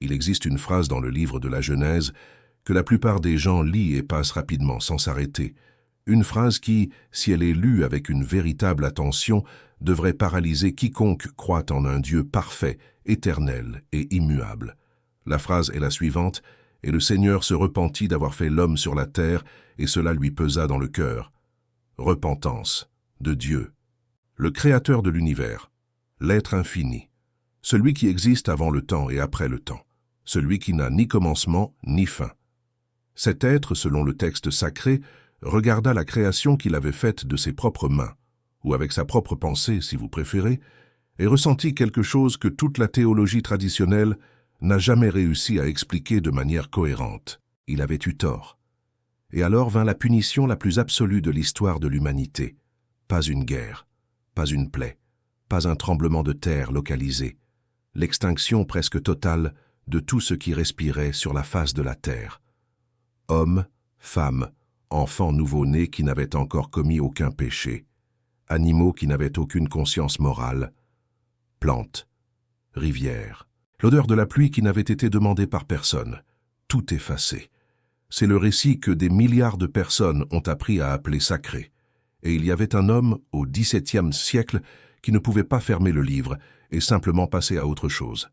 Il existe une phrase dans le livre de la Genèse que la plupart des gens lisent et passent rapidement sans s'arrêter. Une phrase qui, si elle est lue avec une véritable attention, devrait paralyser quiconque croit en un Dieu parfait, éternel et immuable. La phrase est la suivante: « Et le Seigneur se repentit d'avoir fait l'homme sur la terre, et cela lui pesa dans le cœur. » Repentance de Dieu, le Créateur de l'univers, l'être infini, celui qui existe avant le temps et après le temps, celui qui n'a ni commencement ni fin. Cet être, selon le texte sacré, regarda la création qu'il avait faite de ses propres mains, ou avec sa propre pensée, si vous préférez, et ressentit quelque chose que toute la théologie traditionnelle n'a jamais réussi à expliquer de manière cohérente. Il avait eu tort. Et alors vint la punition la plus absolue de l'histoire de l'humanité. Pas une guerre, pas une plaie, pas un tremblement de terre localisé. L'extinction presque totale de tout ce qui respirait sur la face de la terre. Hommes, femmes, enfants nouveau-nés qui n'avaient encore commis aucun péché, animaux qui n'avaient aucune conscience morale, plantes, rivières, l'odeur de la pluie qui n'avait été demandée par personne, tout effacé. C'est le récit que des milliards de personnes ont appris à appeler sacré. Et il y avait un homme au XVIIe siècle qui ne pouvait pas fermer le livre et simplement passer à autre chose.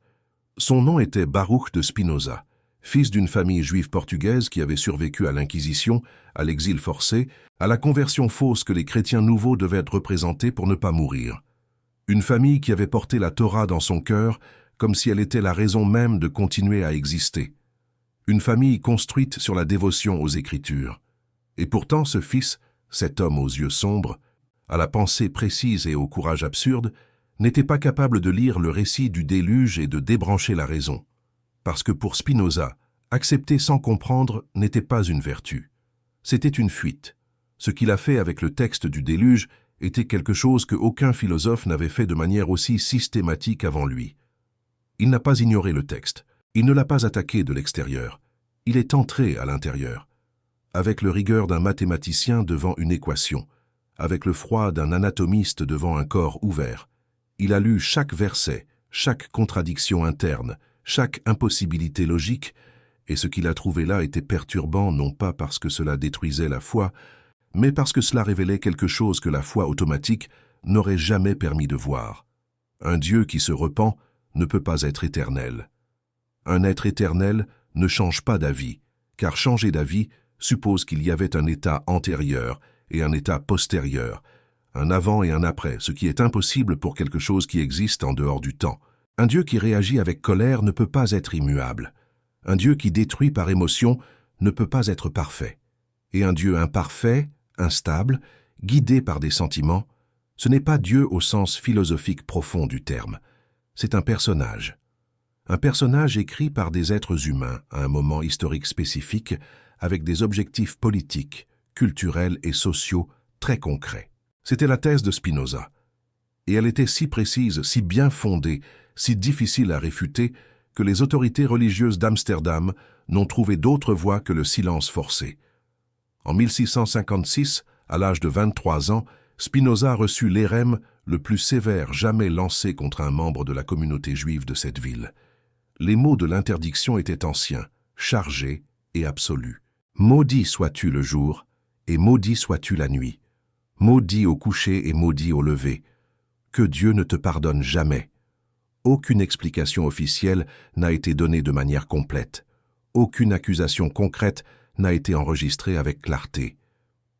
Son nom était Baruch de Spinoza, fils d'une famille juive portugaise qui avait survécu à l'Inquisition, à l'exil forcé, à la conversion fausse que les chrétiens nouveaux devaient représenter pour ne pas mourir. Une famille qui avait porté la Torah dans son cœur comme si elle était la raison même de continuer à exister. Une famille construite sur la dévotion aux Écritures. Et pourtant ce fils, cet homme aux yeux sombres, à la pensée précise et au courage absurde, n'était pas capable de lire le récit du déluge et de débrancher la raison. Parce que pour Spinoza, accepter sans comprendre n'était pas une vertu. C'était une fuite. Ce qu'il a fait avec le texte du déluge était quelque chose que aucun philosophe n'avait fait de manière aussi systématique avant lui. Il n'a pas ignoré le texte. Il ne l'a pas attaqué de l'extérieur. Il est entré à l'intérieur. Avec le rigueur d'un mathématicien devant une équation, avec le froid d'un anatomiste devant un corps ouvert. Il a lu chaque verset, chaque contradiction interne, chaque impossibilité logique, et ce qu'il a trouvé là était perturbant non pas parce que cela détruisait la foi, mais parce que cela révélait quelque chose que la foi automatique n'aurait jamais permis de voir. Un Dieu qui se repent ne peut pas être éternel. Un être éternel ne change pas d'avis, car changer d'avis suppose qu'il y avait un état antérieur et un état postérieur, un avant et un après, ce qui est impossible pour quelque chose qui existe en dehors du temps. Un Dieu qui réagit avec colère ne peut pas être immuable. Un Dieu qui détruit par émotion ne peut pas être parfait. Et un Dieu imparfait, instable, guidé par des sentiments, ce n'est pas Dieu au sens philosophique profond du terme. C'est un personnage. Un personnage écrit par des êtres humains à un moment historique spécifique, avec des objectifs politiques, culturels et sociaux très concrets. C'était la thèse de Spinoza. Et elle était si précise, si bien fondée, si difficile à réfuter, que les autorités religieuses d'Amsterdam n'ont trouvé d'autre voie que le silence forcé. En 1656, à l'âge de 23 ans, Spinoza reçut l'érème le plus sévère jamais lancé contre un membre de la communauté juive de cette ville. Les mots de l'interdiction étaient anciens, chargés et absolus. « Maudit sois-tu le jour, et maudit sois-tu la nuit. Maudit au coucher et maudit au lever. Que Dieu ne te pardonne jamais. » Aucune explication officielle n'a été donnée de manière complète. Aucune accusation concrète n'a été enregistrée avec clarté.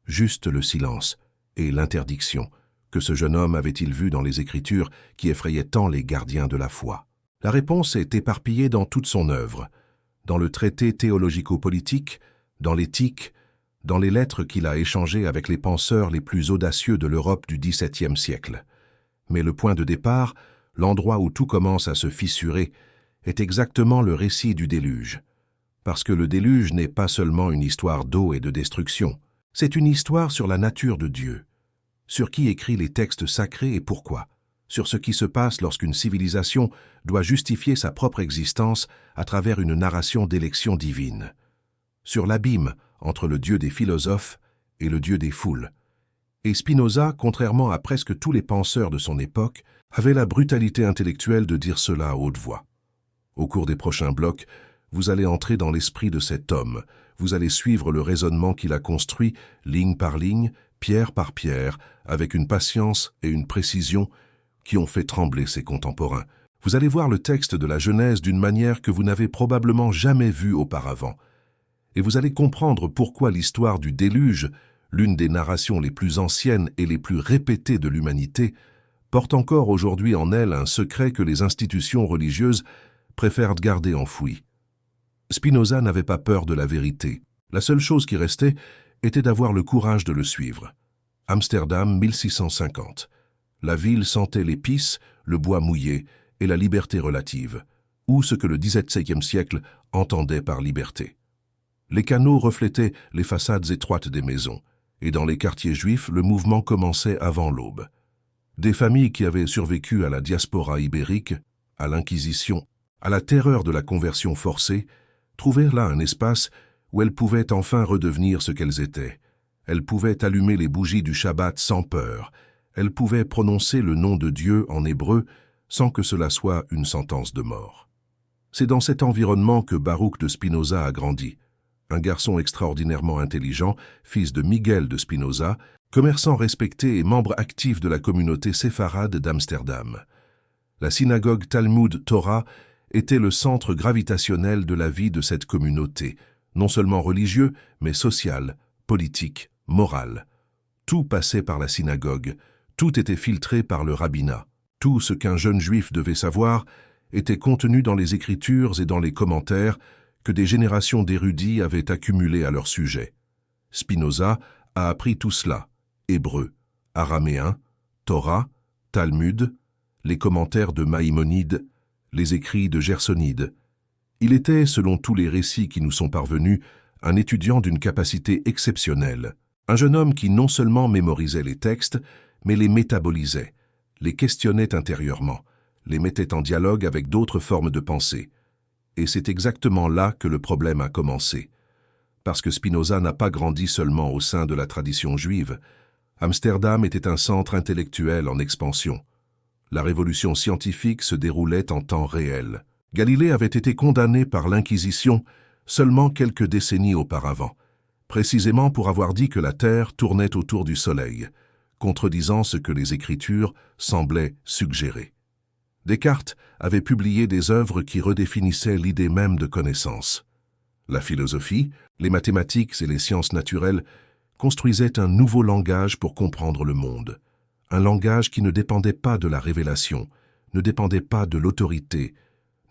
Juste le silence et l'interdiction que ce jeune homme avait-il vu dans les Écritures qui effrayaient tant les gardiens de la foi. La réponse est éparpillée dans toute son œuvre, dans le traité théologico-politique, dans l'éthique, dans les lettres qu'il a échangées avec les penseurs les plus audacieux de l'Europe du XVIIe siècle. Mais le point de départ, l'endroit où tout commence à se fissurer, est exactement le récit du déluge. Parce que le déluge n'est pas seulement une histoire d'eau et de destruction, c'est une histoire sur la nature de Dieu, sur qui écrit les textes sacrés et pourquoi, sur ce qui se passe lorsqu'une civilisation doit justifier sa propre existence à travers une narration d'élection divine, sur l'abîme entre le Dieu des philosophes et le Dieu des foules. Et Spinoza, contrairement à presque tous les penseurs de son époque, avait la brutalité intellectuelle de dire cela à haute voix. Au cours des prochains blocs, vous allez entrer dans l'esprit de cet homme, vous allez suivre le raisonnement qu'il a construit, ligne par ligne, pierre par pierre, avec une patience et une précision qui ont fait trembler ses contemporains. Vous allez voir le texte de la Genèse d'une manière que vous n'avez probablement jamais vue auparavant. Et vous allez comprendre pourquoi l'histoire du déluge, l'une des narrations les plus anciennes et les plus répétées de l'humanité, porte encore aujourd'hui en elle un secret que les institutions religieuses préfèrent garder enfoui. Spinoza n'avait pas peur de la vérité. La seule chose qui restait était d'avoir le courage de le suivre. Amsterdam, 1650. La ville sentait l'épice, le bois mouillé et la liberté relative, ou ce que le XVIIe siècle entendait par liberté. Les canaux reflétaient les façades étroites des maisons, et dans les quartiers juifs, le mouvement commençait avant l'aube. Des familles qui avaient survécu à la diaspora ibérique, à l'Inquisition, à la terreur de la conversion forcée, trouvèrent là un espace où elles pouvaient enfin redevenir ce qu'elles étaient. Elles pouvaient allumer les bougies du Shabbat sans peur. Elles pouvaient prononcer le nom de Dieu en hébreu sans que cela soit une sentence de mort. C'est dans cet environnement que Baruch de Spinoza a grandi. Un garçon extraordinairement intelligent, fils de Miguel de Spinoza, commerçant respecté et membre actif de la communauté séfarade d'Amsterdam. La synagogue Talmud Torah était le centre gravitationnel de la vie de cette communauté, non seulement religieux, mais social, politique, moral. Tout passait par la synagogue, tout était filtré par le rabbinat. Tout ce qu'un jeune juif devait savoir était contenu dans les écritures et dans les commentaires que des générations d'érudits avaient accumulés à leur sujet. Spinoza a appris tout cela, hébreu, araméen, Torah, Talmud, les commentaires de Maïmonide, les écrits de Gersonide. Il était, selon tous les récits qui nous sont parvenus, un étudiant d'une capacité exceptionnelle, un jeune homme qui non seulement mémorisait les textes, mais les métabolisait, les questionnait intérieurement, les mettait en dialogue avec d'autres formes de pensée. Et c'est exactement là que le problème a commencé. Parce que Spinoza n'a pas grandi seulement au sein de la tradition juive. Amsterdam était un centre intellectuel en expansion. La révolution scientifique se déroulait en temps réel. Galilée avait été condamné par l'Inquisition seulement quelques décennies auparavant, précisément pour avoir dit que la Terre tournait autour du Soleil, contredisant ce que les Écritures semblaient suggérer. Descartes avait publié des œuvres qui redéfinissaient l'idée même de connaissance. La philosophie, les mathématiques et les sciences naturelles construisaient un nouveau langage pour comprendre le monde. Un langage qui ne dépendait pas de la révélation, ne dépendait pas de l'autorité,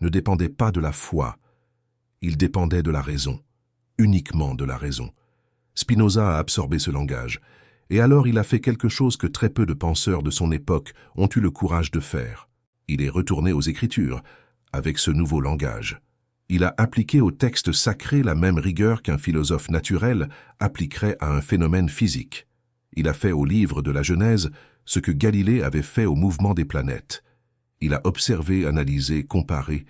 ne dépendait pas de la foi. Il dépendait de la raison, uniquement de la raison. Spinoza a absorbé ce langage, et alors il a fait quelque chose que très peu de penseurs de son époque ont eu le courage de faire. Il est retourné aux Écritures, avec ce nouveau langage. Il a appliqué au texte sacré la même rigueur qu'un philosophe naturel appliquerait à un phénomène physique. Il a fait au livre de la Genèse ce que Galilée avait fait au mouvement des planètes. Il a observé, analysé, comparé,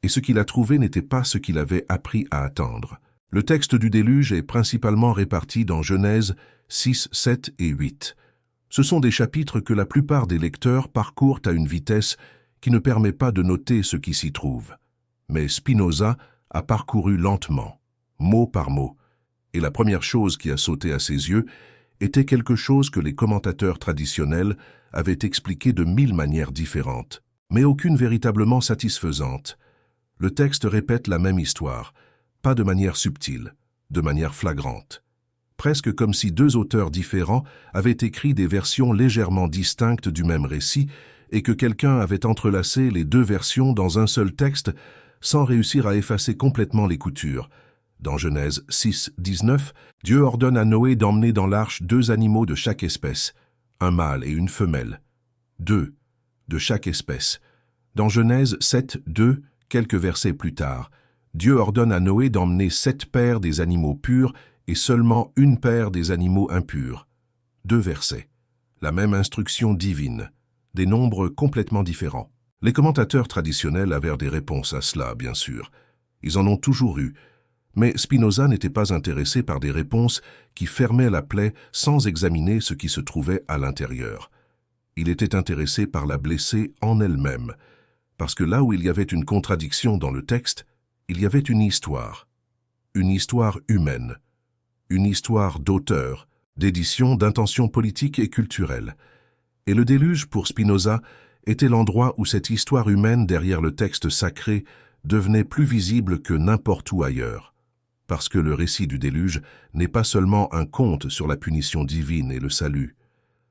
et ce qu'il a trouvé n'était pas ce qu'il avait appris à attendre. Le texte du déluge est principalement réparti dans Genèse 6, 7 et 8. Ce sont des chapitres que la plupart des lecteurs parcourent à une vitesse qui ne permet pas de noter ce qui s'y trouve. Mais Spinoza a parcouru lentement, mot par mot, et la première chose qui a sauté à ses yeux était quelque chose que les commentateurs traditionnels avaient expliqué de 1000 manières différentes, mais aucune véritablement satisfaisante. Le texte répète la même histoire, pas de manière subtile, de manière flagrante. Presque comme si deux auteurs différents avaient écrit des versions légèrement distinctes du même récit et que quelqu'un avait entrelacé les deux versions dans un seul texte sans réussir à effacer complètement les coutures. Dans Genèse 6, 19, Dieu ordonne à Noé d'emmener dans l'arche 2 animaux de chaque espèce, un mâle et une femelle. 2 de chaque espèce. Dans Genèse 7, 2, quelques versets plus tard, Dieu ordonne à Noé d'emmener 7 paires des animaux purs et seulement 1 paire des animaux impurs. 2 versets. La même instruction divine. Des nombres complètement différents. Les commentateurs traditionnels avaient des réponses à cela, bien sûr. Ils en ont toujours eu. Mais Spinoza n'était pas intéressé par des réponses qui fermaient la plaie sans examiner ce qui se trouvait à l'intérieur. Il était intéressé par la blessée en elle-même, Parce que là où il y avait une contradiction dans le texte, il y avait une histoire humaine, une histoire d'auteur, d'édition, d'intention politique et culturelle. Et le déluge, pour Spinoza, était l'endroit où cette histoire humaine derrière le texte sacré devenait plus visible que n'importe où ailleurs. Parce que le récit du déluge n'est pas seulement un conte sur la punition divine et le salut,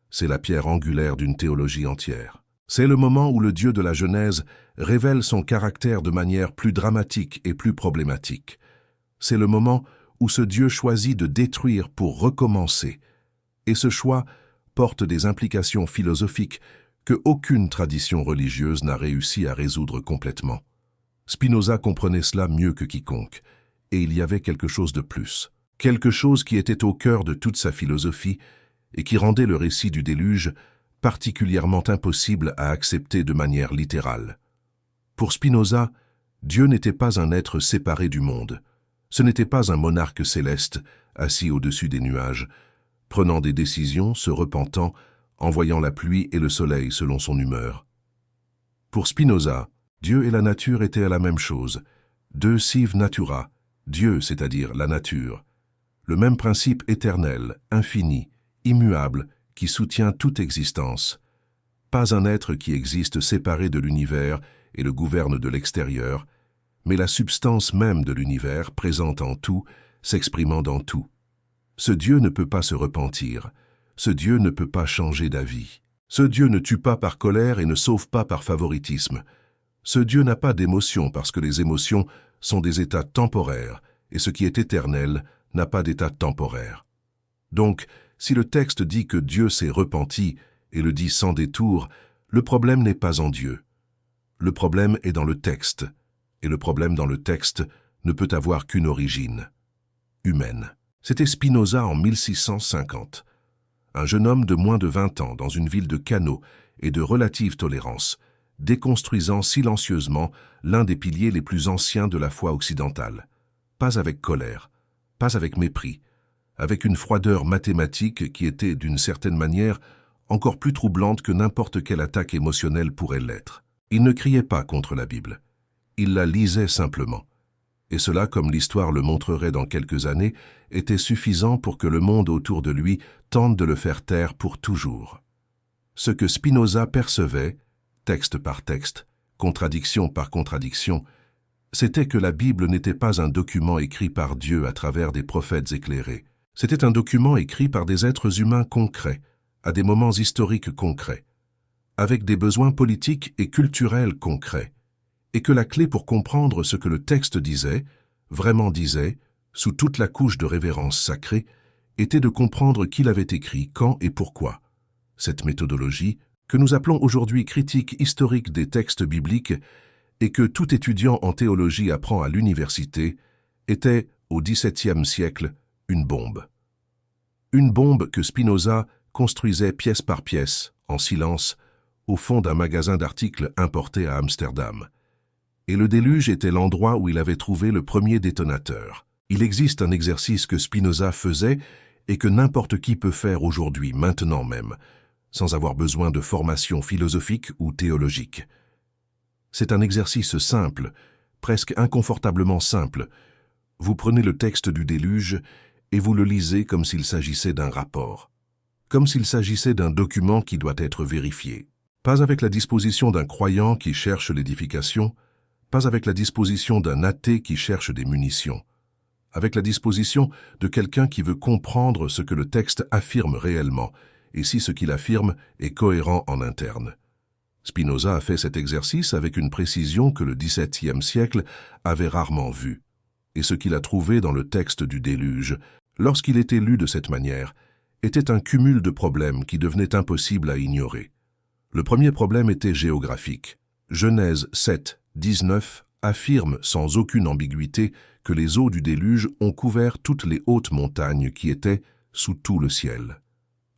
c'est la pierre angulaire d'une théologie entière. C'est le moment où le Dieu de la Genèse révèle son caractère de manière plus dramatique et plus problématique. C'est le moment où ce Dieu choisit de détruire pour recommencer. Et ce choix porte des implications philosophiques que aucune tradition religieuse n'a réussi à résoudre complètement. Spinoza comprenait cela mieux que quiconque, et il y avait quelque chose de plus. Quelque chose qui était au cœur de toute sa philosophie et qui rendait le récit du déluge particulièrement impossible à accepter de manière littérale. Pour Spinoza, Dieu n'était pas un être séparé du monde. Ce n'était pas un monarque céleste, assis au-dessus des nuages, prenant des décisions, se repentant, envoyant la pluie et le soleil selon son humeur. Pour Spinoza, Dieu et la nature étaient la même chose. De sive natura, Dieu, c'est-à-dire la nature. Le même principe éternel, infini, immuable, qui soutient toute existence. Pas un être qui existe séparé de l'univers et le gouverne de l'extérieur, mais la substance même de l'univers, présente en tout, s'exprimant dans tout. Ce Dieu ne peut pas se repentir. Ce Dieu ne peut pas changer d'avis. Ce Dieu ne tue pas par colère et ne sauve pas par favoritisme. Ce Dieu n'a pas d'émotions parce que les émotions sont des états temporaires et ce qui est éternel n'a pas d'état temporaire. Donc, si le texte dit que Dieu s'est repenti et le dit sans détour, le problème n'est pas en Dieu. Le problème est dans le texte, et le problème dans le texte ne peut avoir qu'une origine, humaine. C'était Spinoza en 1650. Un jeune homme de moins de 20 ans dans une ville de canaux et de relative tolérance, déconstruisant silencieusement l'un des piliers les plus anciens de la foi occidentale. Pas avec colère, pas avec mépris, avec une froideur mathématique qui était, d'une certaine manière, encore plus troublante que n'importe quelle attaque émotionnelle pourrait l'être. Il ne criait pas contre la Bible. Il la lisait simplement. Et cela, comme l'histoire le montrerait dans quelques années, était suffisant pour que le monde autour de lui tente de le faire taire pour toujours. Ce que Spinoza percevait, texte par texte, contradiction par contradiction, c'était que la Bible n'était pas un document écrit par Dieu à travers des prophètes éclairés. C'était un document écrit par des êtres humains concrets, à des moments historiques concrets, avec des besoins politiques et culturels concrets, et que la clé pour comprendre ce que le texte disait, vraiment disait, sous toute la couche de révérence sacrée, était de comprendre qui l'avait écrit, quand et pourquoi. Cette méthodologie, que nous appelons aujourd'hui critique historique des textes bibliques, et que tout étudiant en théologie apprend à l'université, était, au XVIIe siècle, une bombe. Une bombe que Spinoza construisait pièce par pièce, en silence, au fond d'un magasin d'articles importés à Amsterdam. Et le déluge était l'endroit où il avait trouvé le premier détonateur. Il existe un exercice que Spinoza faisait et que n'importe qui peut faire aujourd'hui, maintenant même, sans avoir besoin de formation philosophique ou théologique. C'est un exercice simple, presque inconfortablement simple. Vous prenez le texte du déluge et vous le lisez comme s'il s'agissait d'un rapport, comme s'il s'agissait d'un document qui doit être vérifié. Pas avec la disposition d'un croyant qui cherche l'édification, pas avec la disposition d'un athée qui cherche des munitions, avec la disposition de quelqu'un qui veut comprendre ce que le texte affirme réellement, et si ce qu'il affirme est cohérent en interne. Spinoza a fait cet exercice avec une précision que le XVIIe siècle avait rarement vue. Et ce qu'il a trouvé dans le texte du déluge, lorsqu'il était lu de cette manière, était un cumul de problèmes qui devenaient impossibles à ignorer. Le premier problème était géographique. Genèse 7, 19 affirme sans aucune ambiguïté que les eaux du déluge ont couvert toutes les hautes montagnes qui étaient sous tout le ciel.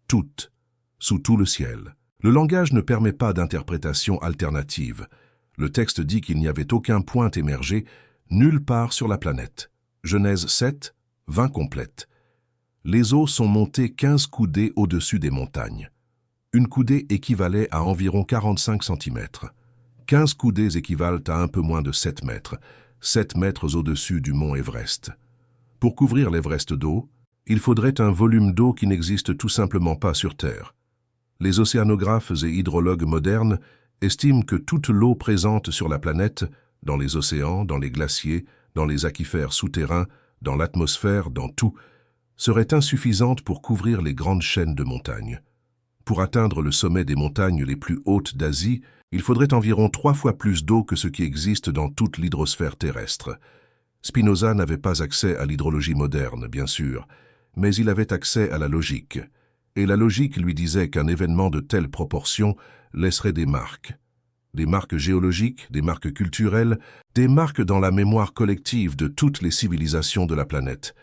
Toutes, sous tout le ciel. Le langage ne permet pas d'interprétation alternative. Le texte dit qu'il n'y avait aucun point émergé nulle part sur la planète. Genèse 7, 20 complète. Les eaux sont montées 15 coudées au-dessus des montagnes. Une coudée équivalait à environ 45 cm. 15 coudées équivalent à un peu moins de 7 mètres, 7 mètres au-dessus du mont Everest. Pour couvrir l'Everest d'eau, il faudrait un volume d'eau qui n'existe tout simplement pas sur Terre. Les océanographes et hydrologues modernes estiment que toute l'eau présente sur la planète, dans les océans, dans les glaciers, dans les aquifères souterrains, dans l'atmosphère, dans tout, serait insuffisante pour couvrir les grandes chaînes de montagnes. Pour atteindre le sommet des montagnes les plus hautes d'Asie, il faudrait environ 3 fois plus d'eau que ce qui existe dans toute l'hydrosphère terrestre. Spinoza n'avait pas accès à l'hydrologie moderne, bien sûr, mais il avait accès à la logique. Et la logique lui disait qu'un événement de telle proportion laisserait des marques. Des marques géologiques, des marques culturelles, des marques dans la mémoire collective de toutes les civilisations de la planète.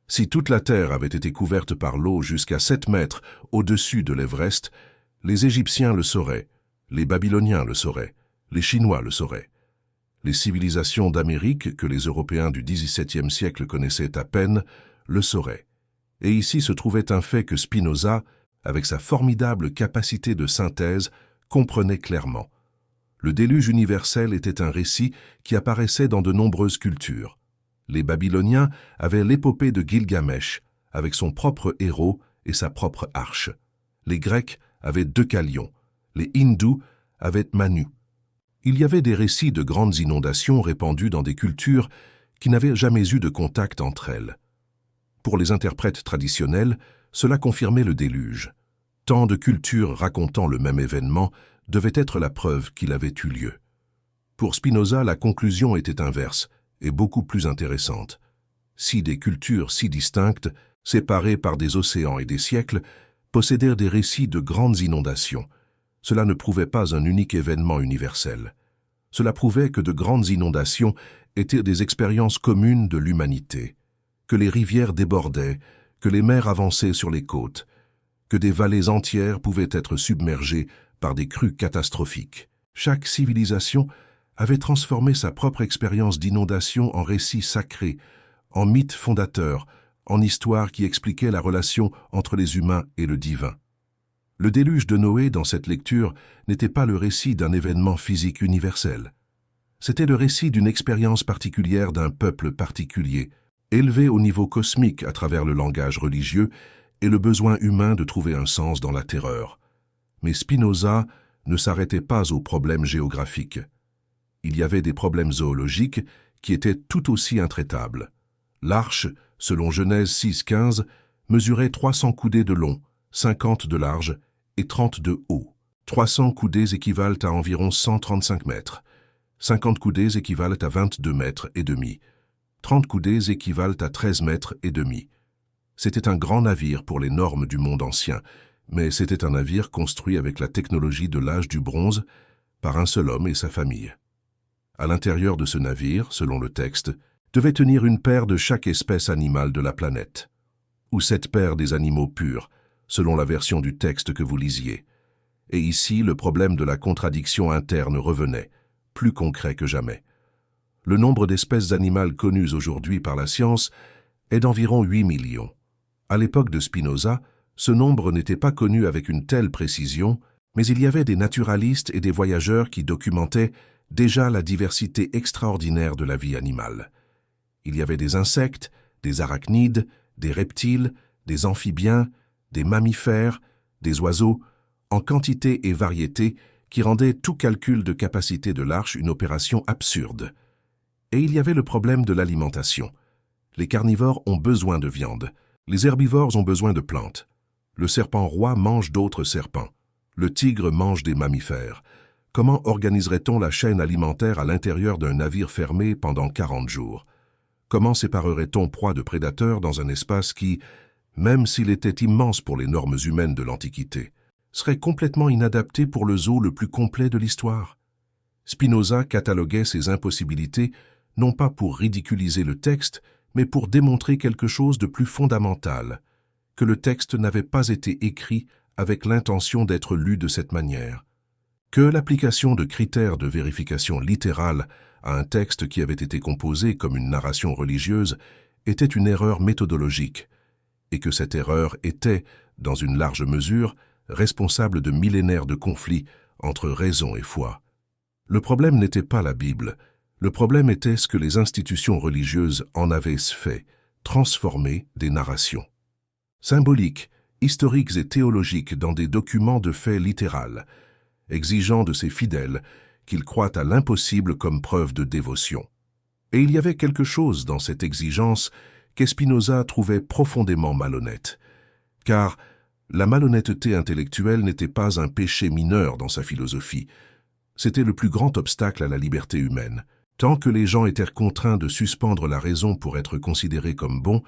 Si toute la Terre avait été couverte par l'eau jusqu'à 7 mètres au-dessus de l'Everest, les Égyptiens le sauraient, les Babyloniens le sauraient, les Chinois le sauraient. Les civilisations d'Amérique, que les Européens du XVIIe siècle connaissaient à peine, le sauraient. Et ici se trouvait un fait que Spinoza, avec sa formidable capacité de synthèse, comprenait clairement. Le déluge universel était un récit qui apparaissait dans de nombreuses cultures. Les Babyloniens avaient l'épopée de Gilgamesh, avec son propre héros et sa propre arche. Les Grecs avaient Deucalion. Les Hindous avaient Manu. Il y avait des récits de grandes inondations répandus dans des cultures qui n'avaient jamais eu de contact entre elles. Pour les interprètes traditionnels, cela confirmait le déluge. Tant de cultures racontant le même événement devait être la preuve qu'il avait eu lieu. Pour Spinoza, la conclusion était inverse et beaucoup plus intéressante. Si des cultures si distinctes, séparées par des océans et des siècles, possédèrent des récits de grandes inondations, cela ne prouvait pas un unique événement universel. Cela prouvait que de grandes inondations étaient des expériences communes de l'humanité, que les rivières débordaient, que les mers avançaient sur les côtes, que des vallées entières pouvaient être submergées par des crues catastrophiques. Chaque civilisation avait transformé sa propre expérience d'inondation en récit sacré, en mythe fondateur, en histoire qui expliquait la relation entre les humains et le divin. Le déluge de Noé, dans cette lecture, n'était pas le récit d'un événement physique universel. C'était le récit d'une expérience particulière d'un peuple particulier, élevé au niveau cosmique à travers le langage religieux et le besoin humain de trouver un sens dans la terreur. Mais Spinoza ne s'arrêtait pas aux problèmes géographiques. Il y avait des problèmes zoologiques qui étaient tout aussi intraitables. L'arche, selon Genèse 6,15, mesurait 300 coudées de long, 50 de large et 30 de haut. 300 coudées équivalent à environ 135 mètres. 50 coudées équivalent à 22 mètres et demi. 30 coudées équivalent à 13 mètres et demi. C'était un grand navire pour les normes du monde ancien, mais c'était un navire construit avec la technologie de l'âge du bronze par un seul homme et sa famille. À l'intérieur de ce navire, selon le texte, devait tenir une paire de chaque espèce animale de la planète, ou 7 paires des animaux purs, selon la version du texte que vous lisiez. Et ici, le problème de la contradiction interne revenait, plus concret que jamais. Le nombre d'espèces animales connues aujourd'hui par la science est d'environ 8 millions. À l'époque de Spinoza, ce nombre n'était pas connu avec une telle précision, mais il y avait des naturalistes et des voyageurs qui documentaient déjà la diversité extraordinaire de la vie animale. Il y avait des insectes, des arachnides, des reptiles, des amphibiens, des mammifères, des oiseaux, en quantité et variété qui rendaient tout calcul de capacité de l'arche une opération absurde. Et il y avait le problème de l'alimentation. Les carnivores ont besoin de viande, les herbivores ont besoin de plantes. Le serpent roi mange d'autres serpents, le tigre mange des mammifères. Comment organiserait-on la chaîne alimentaire à l'intérieur d'un navire fermé pendant 40 jours? Comment séparerait-on proie de prédateurs dans un espace qui, même s'il était immense pour les normes humaines de l'Antiquité, serait complètement inadapté pour le zoo le plus complet de l'histoire? Spinoza cataloguait ces impossibilités non pas pour ridiculiser le texte, mais pour démontrer quelque chose de plus fondamental, que le texte n'avait pas été écrit avec l'intention d'être lu de cette manière, que l'application de critères de vérification littérale à un texte qui avait été composé comme une narration religieuse était une erreur méthodologique, et que cette erreur était, dans une large mesure, responsable de millénaires de conflits entre raison et foi. Le problème n'était pas la Bible, le problème était ce que les institutions religieuses en avaient fait, transformer des narrations. Symboliques, historiques et théologiques dans des documents de fait littéral, exigeant de ses fidèles qu'ils croient à l'impossible comme preuve de dévotion. Et il y avait quelque chose dans cette exigence qu'Espinoza trouvait profondément malhonnête, car la malhonnêteté intellectuelle n'était pas un péché mineur dans sa philosophie. C'était le plus grand obstacle à la liberté humaine. Tant que les gens étaient contraints de suspendre la raison pour être considérés comme bons,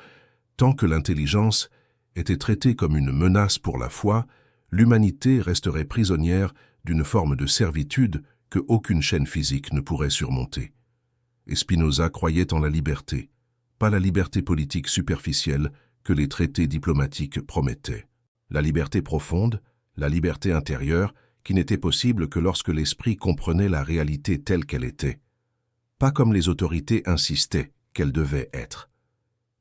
tant que l'intelligence était traitée comme une menace pour la foi, l'humanité resterait prisonnière d'une forme de servitude que aucune chaîne physique ne pourrait surmonter. Et Spinoza croyait en la liberté, pas la liberté politique superficielle que les traités diplomatiques promettaient. La liberté profonde, la liberté intérieure, qui n'était possible que lorsque l'esprit comprenait la réalité telle qu'elle était, pas comme les autorités insistaient qu'elle devait être.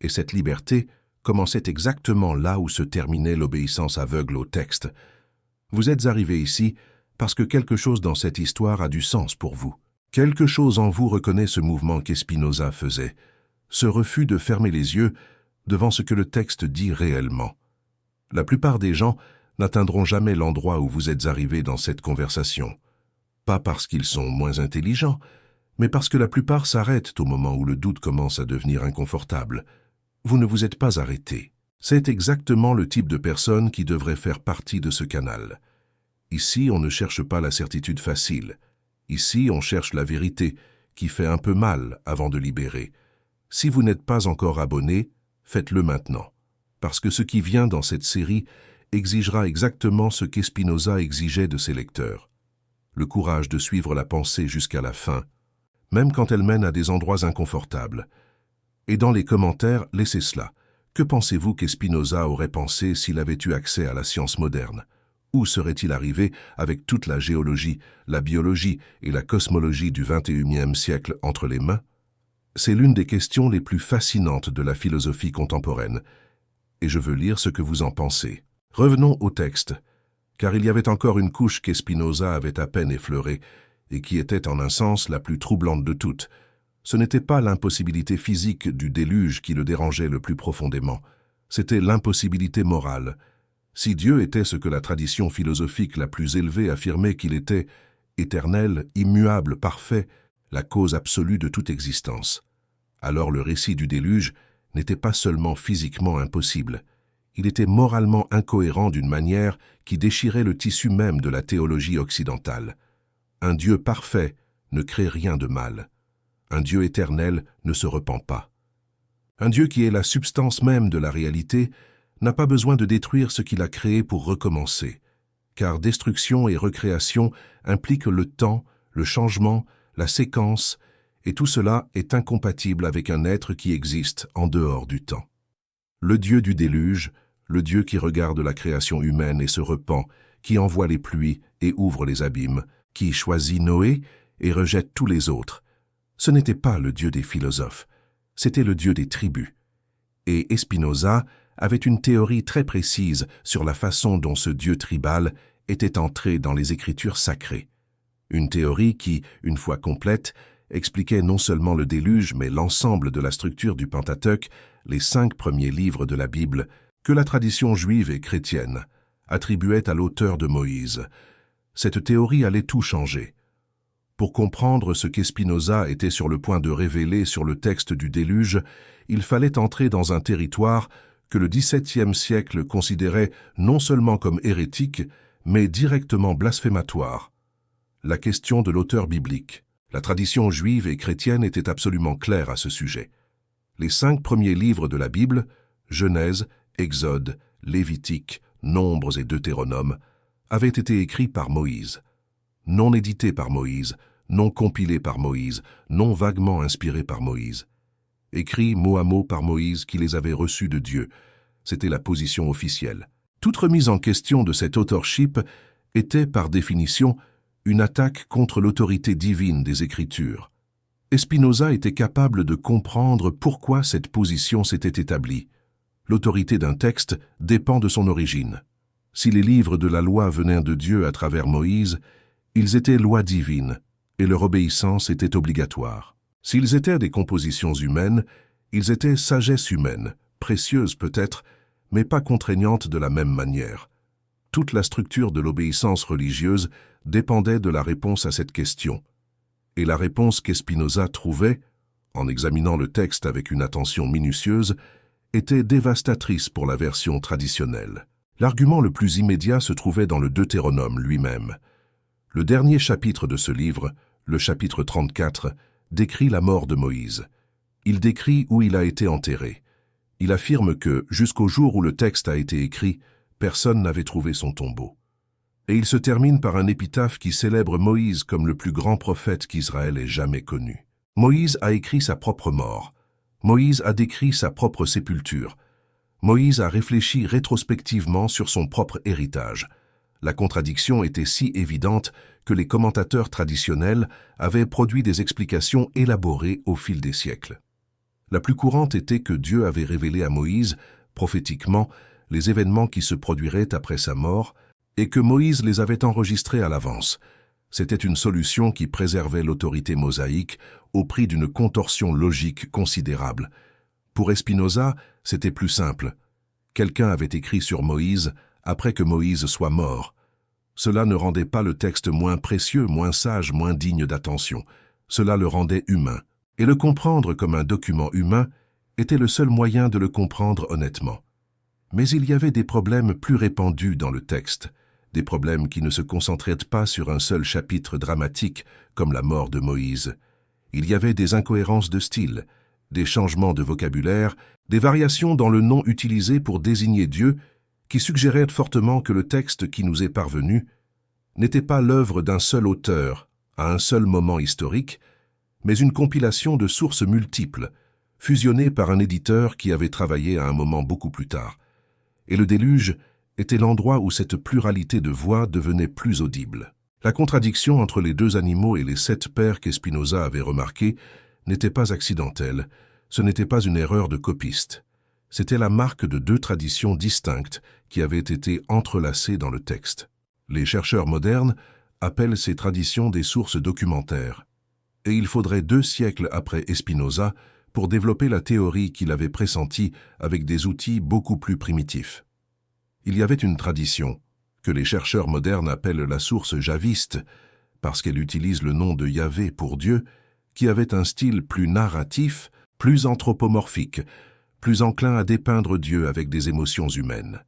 Et cette liberté commençait exactement là où se terminait l'obéissance aveugle au texte. Vous êtes arrivé ici parce que quelque chose dans cette histoire a du sens pour vous. Quelque chose en vous reconnaît ce mouvement qu'Espinoza faisait, ce refus de fermer les yeux devant ce que le texte dit réellement. La plupart des gens n'atteindront jamais l'endroit où vous êtes arrivé dans cette conversation. Pas parce qu'ils sont moins intelligents, mais parce que la plupart s'arrêtent au moment où le doute commence à devenir inconfortable. Vous ne vous êtes pas arrêté. C'est exactement le type de personne qui devrait faire partie de ce canal. Ici, on ne cherche pas la certitude facile. Ici, on cherche la vérité, qui fait un peu mal avant de libérer. Si vous n'êtes pas encore abonné, faites-le maintenant, parce que ce qui vient dans cette série exigera exactement ce qu'Espinoza exigeait de ses lecteurs. Le courage de suivre la pensée jusqu'à la fin, même quand elle mène à des endroits inconfortables. Et dans les commentaires, laissez cela. Que pensez-vous qu'Espinoza aurait pensé s'il avait eu accès à la science moderne? Où serait-il arrivé avec toute la géologie, la biologie et la cosmologie du XXIe siècle entre les mains? C'est l'une des questions les plus fascinantes de la philosophie contemporaine, et je veux lire ce que vous en pensez. Revenons au texte, car il y avait encore une couche qu'Espinoza avait à peine effleurée, et qui était en un sens la plus troublante de toutes. Ce n'était pas l'impossibilité physique du déluge qui le dérangeait le plus profondément, c'était l'impossibilité morale. Si Dieu était ce que la tradition philosophique la plus élevée affirmait qu'il était, éternel, immuable, parfait, la cause absolue de toute existence, alors le récit du déluge n'était pas seulement physiquement impossible, il était moralement incohérent d'une manière qui déchirait le tissu même de la théologie occidentale. Un Dieu parfait ne crée rien de mal. Un Dieu éternel ne se repent pas. Un Dieu qui est la substance même de la réalité n'a pas besoin de détruire ce qu'il a créé pour recommencer, car destruction et recréation impliquent le temps, le changement, la séquence, et tout cela est incompatible avec un être qui existe en dehors du temps. Le Dieu du déluge, le Dieu qui regarde la création humaine et se repent, qui envoie les pluies et ouvre les abîmes, qui choisit Noé et rejette tous les autres, ce n'était pas le Dieu des philosophes, c'était le Dieu des tribus. Et Espinoza avait une théorie très précise sur la façon dont ce Dieu tribal était entré dans les Écritures sacrées. Une théorie qui, une fois complète, expliquait non seulement le déluge, mais l'ensemble de la structure du Pentateuque, les 5 premiers livres de la Bible, que la tradition juive et chrétienne attribuait à l'auteur de Moïse. Cette théorie allait tout changer. Pour comprendre ce qu'Espinoza était sur le point de révéler sur le texte du déluge, il fallait entrer dans un territoire que le XVIIe siècle considérait non seulement comme hérétique, mais directement blasphématoire. La question de l'auteur biblique. La tradition juive et chrétienne était absolument claire à ce sujet. Les 5 premiers livres de la Bible, Genèse, Exode, Lévitique, Nombres et Deutéronome, avaient été écrits par Moïse. Non édités par Moïse, non compilés par Moïse, non vaguement inspirés par Moïse. Écrits mot à mot par Moïse qui les avait reçus de Dieu. C'était la position officielle. Toute remise en question de cet authorship était, par définition, une attaque contre l'autorité divine des Écritures. Espinoza était capable de comprendre pourquoi cette position s'était établie. L'autorité d'un texte dépend de son origine. Si les livres de la loi venaient de Dieu à travers Moïse, ils étaient lois divines, et leur obéissance était obligatoire. S'ils étaient des compositions humaines, ils étaient sagesse humaine, précieuse peut-être, mais pas contraignante de la même manière. Toute la structure de l'obéissance religieuse dépendait de la réponse à cette question. Et la réponse qu'Espinoza trouvait, en examinant le texte avec une attention minutieuse, était dévastatrice pour la version traditionnelle. L'argument le plus immédiat se trouvait dans le Deutéronome lui-même. Le dernier chapitre de ce livre, le chapitre 34, décrit la mort de Moïse. Il décrit où il a été enterré. Il affirme que, jusqu'au jour où le texte a été écrit, personne n'avait trouvé son tombeau. Et il se termine par un épitaphe qui célèbre Moïse comme le plus grand prophète qu'Israël ait jamais connu. Moïse a écrit sa propre mort. Moïse a décrit sa propre sépulture. Moïse a réfléchi rétrospectivement sur son propre héritage. La contradiction était si évidente que les commentateurs traditionnels avaient produit des explications élaborées au fil des siècles. La plus courante était que Dieu avait révélé à Moïse, prophétiquement, les événements qui se produiraient après sa mort et que Moïse les avait enregistrés à l'avance. C'était une solution qui préservait l'autorité mosaïque au prix d'une contorsion logique considérable. Pour Espinoza, c'était plus simple. Quelqu'un avait écrit sur Moïse après que Moïse soit mort. Cela ne rendait pas le texte moins précieux, moins sage, moins digne d'attention. Cela le rendait humain. Et le comprendre comme un document humain était le seul moyen de le comprendre honnêtement. Mais il y avait des problèmes plus répandus dans le texte, des problèmes qui ne se concentraient pas sur un seul chapitre dramatique comme la mort de Moïse. Il y avait des incohérences de style, des changements de vocabulaire, des variations dans le nom utilisé pour désigner Dieu qui suggéraient fortement que le texte qui nous est parvenu n'était pas l'œuvre d'un seul auteur à un seul moment historique, mais une compilation de sources multiples, fusionnées par un éditeur qui avait travaillé à un moment beaucoup plus tard. Et le déluge était l'endroit où cette pluralité de voix devenait plus audible. La contradiction entre les deux animaux et les 7 pères qu'Espinoza avait remarquées n'était pas accidentelle, ce n'était pas une erreur de copiste. C'était la marque de 2 traditions distinctes qui avaient été entrelacées dans le texte. Les chercheurs modernes appellent ces traditions des sources documentaires. Et il faudrait 2 siècles après Espinoza pour développer la théorie qu'il avait pressentie avec des outils beaucoup plus primitifs. Il y avait une tradition, que les chercheurs modernes appellent la source javiste, parce qu'elle utilise le nom de Yahvé pour Dieu, qui avait un style plus narratif, plus anthropomorphique, plus enclin à dépeindre Dieu avec des émotions humaines.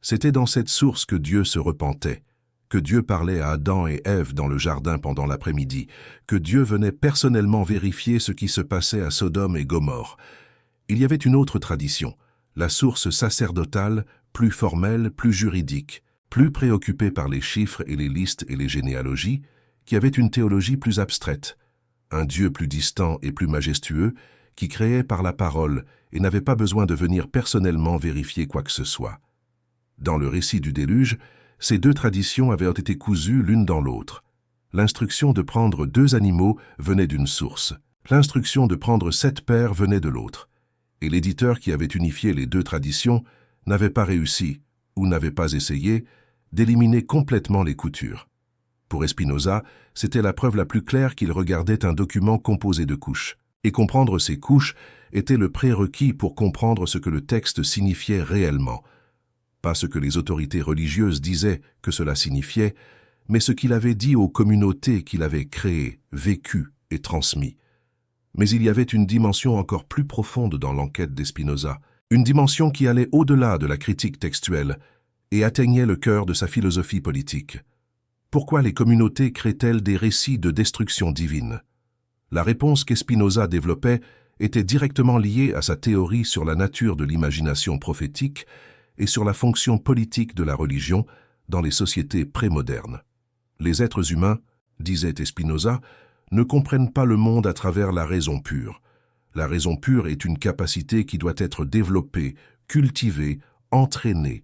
C'était dans cette source que Dieu se repentait, que Dieu parlait à Adam et Ève dans le jardin pendant l'après-midi, que Dieu venait personnellement vérifier ce qui se passait à Sodome et Gomorrhe. Il y avait une autre tradition, la source sacerdotale, plus formelle, plus juridique, plus préoccupée par les chiffres et les listes et les généalogies, qui avait une théologie plus abstraite, un Dieu plus distant et plus majestueux, qui créait par la parole et n'avait pas besoin de venir personnellement vérifier quoi que ce soit. Dans le récit du déluge, ces 2 traditions avaient été cousues l'une dans l'autre. L'instruction de prendre 2 animaux venait d'une source. L'instruction de prendre 7 pères venait de l'autre. Et l'éditeur qui avait unifié les 2 traditions n'avait pas réussi, ou n'avait pas essayé, d'éliminer complètement les coutures. Pour Espinoza, c'était la preuve la plus claire qu'il regardait un document composé de couches. Et comprendre ces couches était le prérequis pour comprendre ce que le texte signifiait réellement. Pas ce que les autorités religieuses disaient que cela signifiait, mais ce qu'il avait dit aux communautés qu'il avait créées, vécues et transmis. Mais il y avait une dimension encore plus profonde dans l'enquête d'Espinoza, une dimension qui allait au-delà de la critique textuelle et atteignait le cœur de sa philosophie politique. Pourquoi les communautés créent-elles des récits de destruction divine? La réponse qu'Espinoza développait était directement liée à sa théorie sur la nature de l'imagination prophétique et sur la fonction politique de la religion dans les sociétés prémodernes. Les êtres humains, disait Espinoza, ne comprennent pas le monde à travers la raison pure. La raison pure est une capacité qui doit être développée, cultivée, entraînée,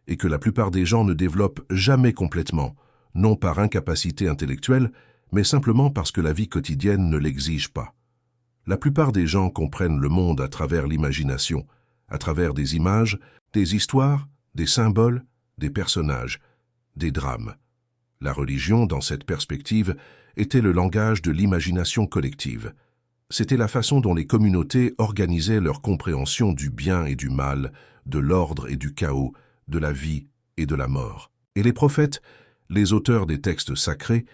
et que la plupart des gens ne développent jamais complètement, non par incapacité intellectuelle, mais simplement parce que la vie quotidienne ne l'exige pas. La plupart des gens comprennent le monde à travers l'imagination, à travers des images, des histoires, des symboles, des personnages, des drames. La religion, dans cette perspective, était le langage de l'imagination collective. C'était la façon dont les communautés organisaient leur compréhension du bien et du mal, de l'ordre et du chaos, de la vie et de la mort. Et les prophètes, les auteurs des textes sacrés,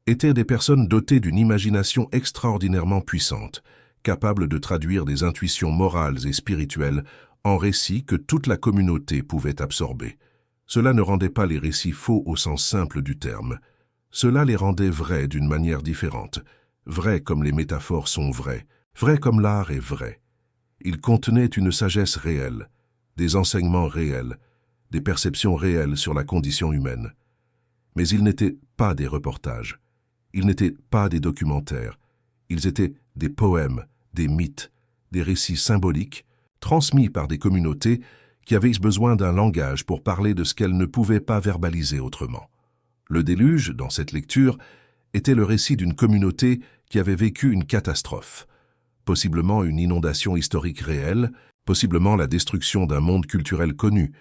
étaient des personnes dotées d'une imagination extraordinairement puissante, capables de traduire des intuitions morales et spirituelles en récits que toute la communauté pouvait absorber. Cela ne rendait pas les récits faux au sens simple du terme. Cela les rendait vrais d'une manière différente, vrais comme les métaphores sont vraies, vrais comme l'art est vrai. Ils contenaient une sagesse réelle, des enseignements réels, des perceptions réelles sur la condition humaine. Mais ils n'étaient pas des reportages, ils n'étaient pas des documentaires, ils étaient des poèmes, des mythes, des récits symboliques, transmis par des communautés qui avaient besoin d'un langage pour parler de ce qu'elles ne pouvaient pas verbaliser autrement. Le déluge, dans cette lecture, était le récit d'une communauté qui avait vécu une catastrophe, possiblement une inondation historique réelle, possiblement la destruction d'un monde culturel connu,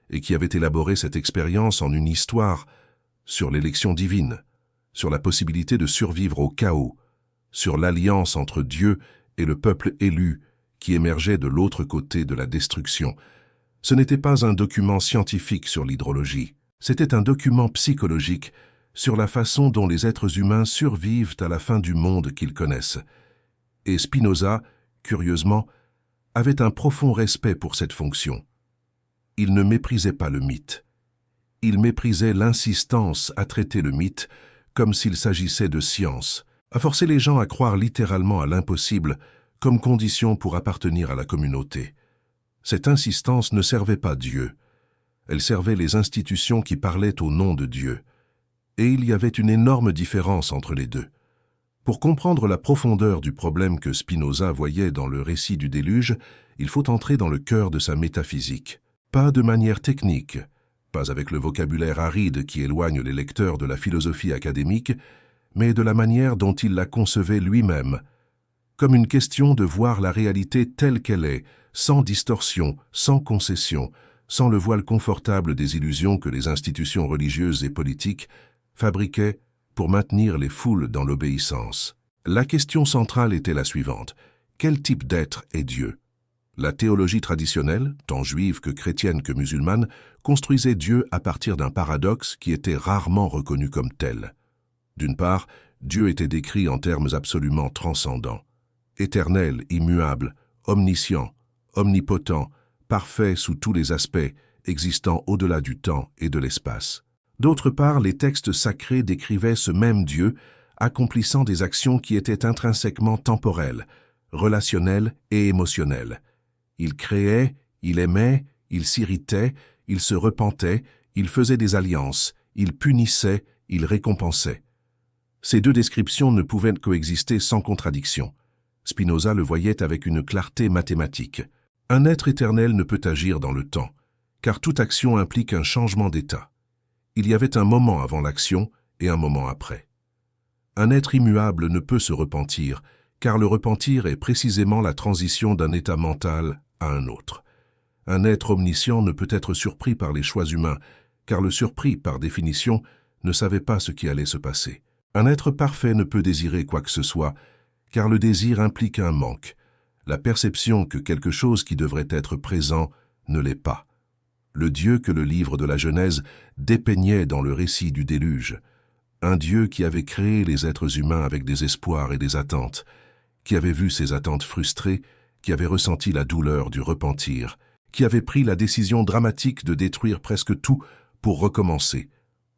et qui avait élaboré cette expérience en une histoire sur l'élection divine, sur la possibilité de survivre au chaos, sur l'alliance entre Dieu et le peuple élu qui émergeait de l'autre côté de la destruction. Ce n'était pas un document scientifique sur l'hydrologie, c'était un document psychologique sur la façon dont les êtres humains survivent à la fin du monde qu'ils connaissent. Et Spinoza, curieusement, avait un profond respect pour cette fonction. Il ne méprisait pas le mythe. Il méprisait l'insistance à traiter le mythe comme s'il s'agissait de science, à forcer les gens à croire littéralement à l'impossible comme condition pour appartenir à la communauté. Cette insistance ne servait pas Dieu. Elle servait les institutions qui parlaient au nom de Dieu. Et il y avait une énorme différence entre les deux. Pour comprendre la profondeur du problème que Spinoza voyait dans le récit du déluge, il faut entrer dans le cœur de sa métaphysique. Pas de manière technique, pas avec le vocabulaire aride qui éloigne les lecteurs de la philosophie académique, mais de la manière dont il la concevait lui-même, comme une question de voir la réalité telle qu'elle est, sans distorsion, sans concession, sans le voile confortable des illusions que les institutions religieuses et politiques fabriquaient pour maintenir les foules dans l'obéissance. La question centrale était la suivante. Quel type d'être est Dieu? La théologie traditionnelle, tant juive que chrétienne que musulmane, construisait Dieu à partir d'un paradoxe qui était rarement reconnu comme tel. D'une part, Dieu était décrit en termes absolument transcendants. Éternel, immuable, omniscient, omnipotent, parfait sous tous les aspects, existant au-delà du temps et de l'espace. D'autre part, les textes sacrés décrivaient ce même Dieu accomplissant des actions qui étaient intrinsèquement temporelles, relationnelles et émotionnelles. Il créait, il aimait, il s'irritait, il se repentait, il faisait des alliances, il punissait, il récompensait. Ces deux descriptions ne pouvaient coexister sans contradiction. Spinoza le voyait avec une clarté mathématique. Un être éternel ne peut agir dans le temps, car toute action implique un changement d'état. Il y avait un moment avant l'action et un moment après. Un être immuable ne peut se repentir, car le repentir est précisément la transition d'un état mental à un autre. Un être omniscient ne peut être surpris par les choix humains, car le surpris, par définition, ne savait pas ce qui allait se passer. Un être parfait ne peut désirer quoi que ce soit, car le désir implique un manque, la perception que quelque chose qui devrait être présent ne l'est pas. Le Dieu que le livre de la Genèse dépeignait dans le récit du déluge, un Dieu qui avait créé les êtres humains avec des espoirs et des attentes, qui avait vu ces attentes frustrées, qui avait ressenti la douleur du repentir, qui avait pris la décision dramatique de détruire presque tout pour recommencer.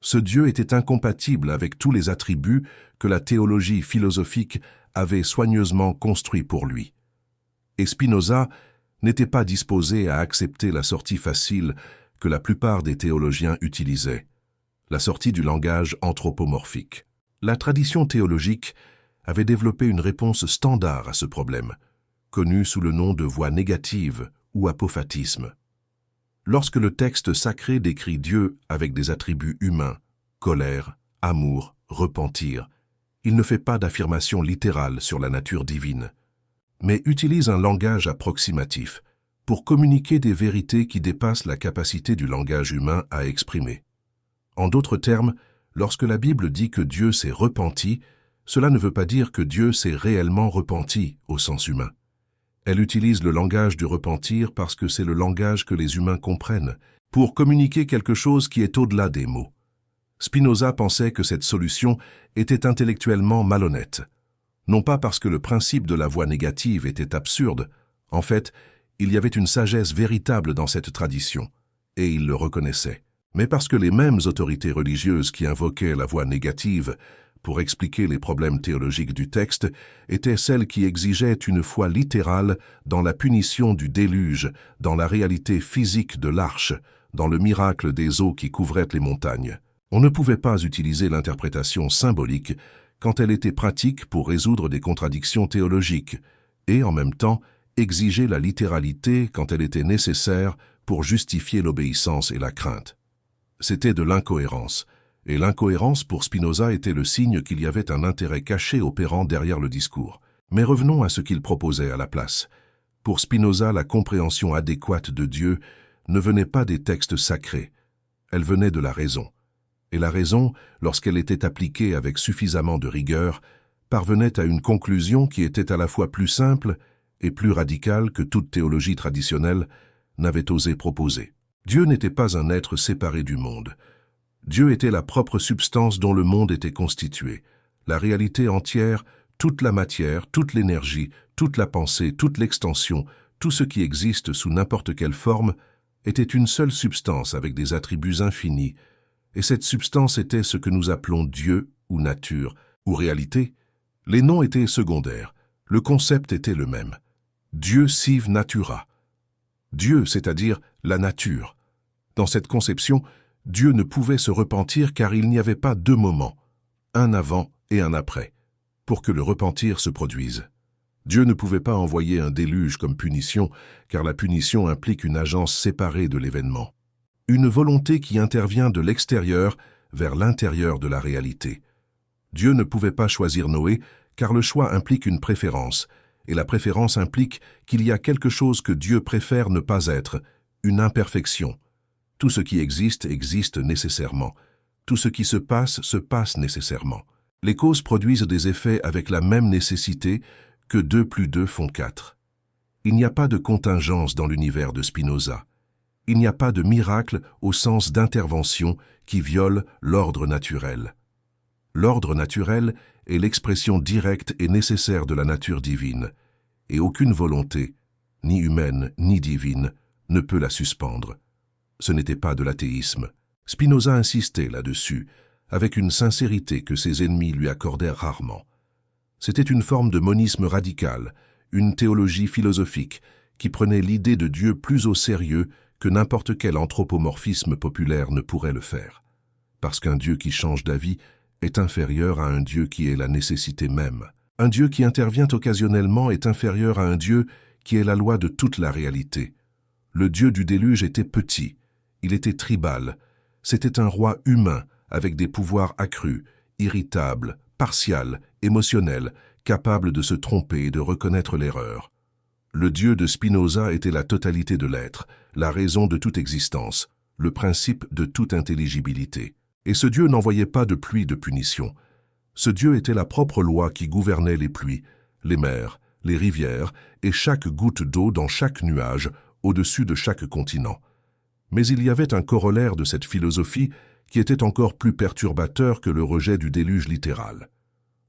Ce Dieu était incompatible avec tous les attributs que la théologie philosophique avait soigneusement construits pour lui. Et Spinoza n'était pas disposé à accepter la sortie facile que la plupart des théologiens utilisaient, la sortie du langage anthropomorphique. La tradition théologique avait développé une réponse standard à ce problème, connue sous le nom de voie négative ou apophatisme. Lorsque le texte sacré décrit Dieu avec des attributs humains, colère, amour, repentir, il ne fait pas d'affirmation littérale sur la nature divine, mais utilise un langage approximatif pour communiquer des vérités qui dépassent la capacité du langage humain à exprimer. En d'autres termes, lorsque la Bible dit que Dieu s'est repenti, cela ne veut pas dire que Dieu s'est réellement repenti au sens humain. Elle utilise le langage du repentir parce que c'est le langage que les humains comprennent, pour communiquer quelque chose qui est au-delà des mots. Spinoza pensait que cette solution était intellectuellement malhonnête. Non pas parce que le principe de la voix négative était absurde, en fait, il y avait une sagesse véritable dans cette tradition, et il le reconnaissait. Mais parce que les mêmes autorités religieuses qui invoquaient la voix négative pour expliquer les problèmes théologiques du texte étaient celles qui exigeaient une foi littérale dans la punition du déluge, dans la réalité physique de l'arche, dans le miracle des eaux qui couvraient les montagnes. On ne pouvait pas utiliser l'interprétation symbolique quand elle était pratique pour résoudre des contradictions théologiques, et en même temps exiger la littéralité quand elle était nécessaire pour justifier l'obéissance et la crainte. C'était de l'incohérence, et l'incohérence pour Spinoza était le signe qu'il y avait un intérêt caché opérant derrière le discours. Mais revenons à ce qu'il proposait à la place. Pour Spinoza, la compréhension adéquate de Dieu ne venait pas des textes sacrés, elle venait de la raison. Et la raison, lorsqu'elle était appliquée avec suffisamment de rigueur, parvenait à une conclusion qui était à la fois plus simple et plus radicale que toute théologie traditionnelle n'avait osé proposer. Dieu n'était pas un être séparé du monde. Dieu était la propre substance dont le monde était constitué, la réalité entière, toute la matière, toute l'énergie, toute la pensée, toute l'extension, tout ce qui existe sous n'importe quelle forme, était une seule substance avec des attributs infinis, et cette substance était ce que nous appelons Dieu ou nature, ou réalité. Les noms étaient secondaires, le concept était le même. Dieu sive natura. Dieu, c'est-à-dire la nature. Dans cette conception, Dieu ne pouvait se repentir car il n'y avait pas deux moments, un avant et un après, pour que le repentir se produise. Dieu ne pouvait pas envoyer un déluge comme punition, car la punition implique une agence séparée de l'événement. Une volonté qui intervient de l'extérieur vers l'intérieur de la réalité. Dieu ne pouvait pas choisir Noé, car le choix implique une préférence, et la préférence implique qu'il y a quelque chose que Dieu préfère ne pas être, une imperfection. Tout ce qui existe, existe nécessairement. Tout ce qui se passe nécessairement. Les causes produisent des effets avec la même nécessité que 2 plus 2 font 4. Il n'y a pas de contingence dans l'univers de Spinoza. Il n'y a pas de miracle au sens d'intervention qui viole l'ordre naturel. L'ordre naturel est l'expression directe et nécessaire de la nature divine, et aucune volonté, ni humaine ni divine, ne peut la suspendre. Ce n'était pas de l'athéisme. Spinoza insistait là-dessus, avec une sincérité que ses ennemis lui accordèrent rarement. C'était une forme de monisme radical, une théologie philosophique qui prenait l'idée de Dieu plus au sérieux que n'importe quel anthropomorphisme populaire ne pourrait le faire. Parce qu'un Dieu qui change d'avis est inférieur à un Dieu qui est la nécessité même. Un Dieu qui intervient occasionnellement est inférieur à un Dieu qui est la loi de toute la réalité. Le Dieu du déluge était petit, il était tribal, c'était un roi humain avec des pouvoirs accrus, irritable, partial, émotionnel, capable de se tromper et de reconnaître l'erreur. Le Dieu de Spinoza était la totalité de l'être, la raison de toute existence, le principe de toute intelligibilité. Et ce Dieu n'envoyait pas de pluie de punition. Ce Dieu était la propre loi qui gouvernait les pluies, les mers, les rivières et chaque goutte d'eau dans chaque nuage, au-dessus de chaque continent. Mais il y avait un corollaire de cette philosophie qui était encore plus perturbateur que le rejet du déluge littéral.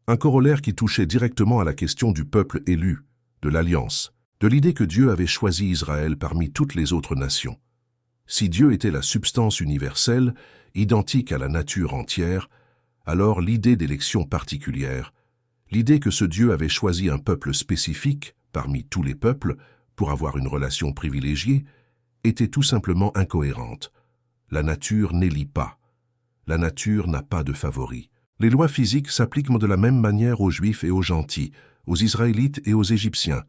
Un corollaire qui touchait directement à la question du peuple élu, de l'alliance, de l'idée que Dieu avait choisi Israël parmi toutes les autres nations. Si Dieu était la substance universelle, identique à la nature entière, alors l'idée d'élection particulière, l'idée que ce Dieu avait choisi un peuple spécifique, parmi tous les peuples, pour avoir une relation privilégiée, était tout simplement incohérente. La nature n'élit pas. La nature n'a pas de favori. Les lois physiques s'appliquent de la même manière aux Juifs et aux gentils, aux Israélites et aux Égyptiens,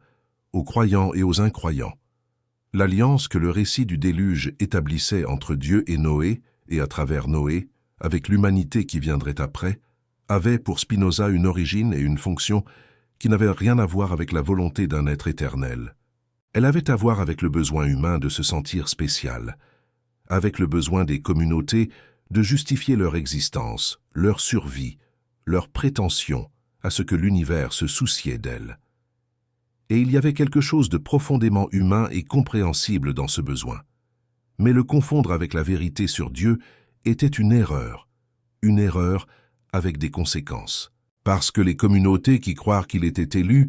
aux croyants et aux incroyants. L'alliance que le récit du déluge établissait entre Dieu et Noé, et à travers Noé, avec l'humanité qui viendrait après, avait pour Spinoza une origine et une fonction qui n'avaient rien à voir avec la volonté d'un être éternel. Elle avait à voir avec le besoin humain de se sentir spécial, avec le besoin des communautés de justifier leur existence, leur survie, leur prétention, à ce que l'univers se souciait d'elle. Et il y avait quelque chose de profondément humain et compréhensible dans ce besoin. Mais le confondre avec la vérité sur Dieu était une erreur avec des conséquences. Parce que les communautés qui croient qu'il était élu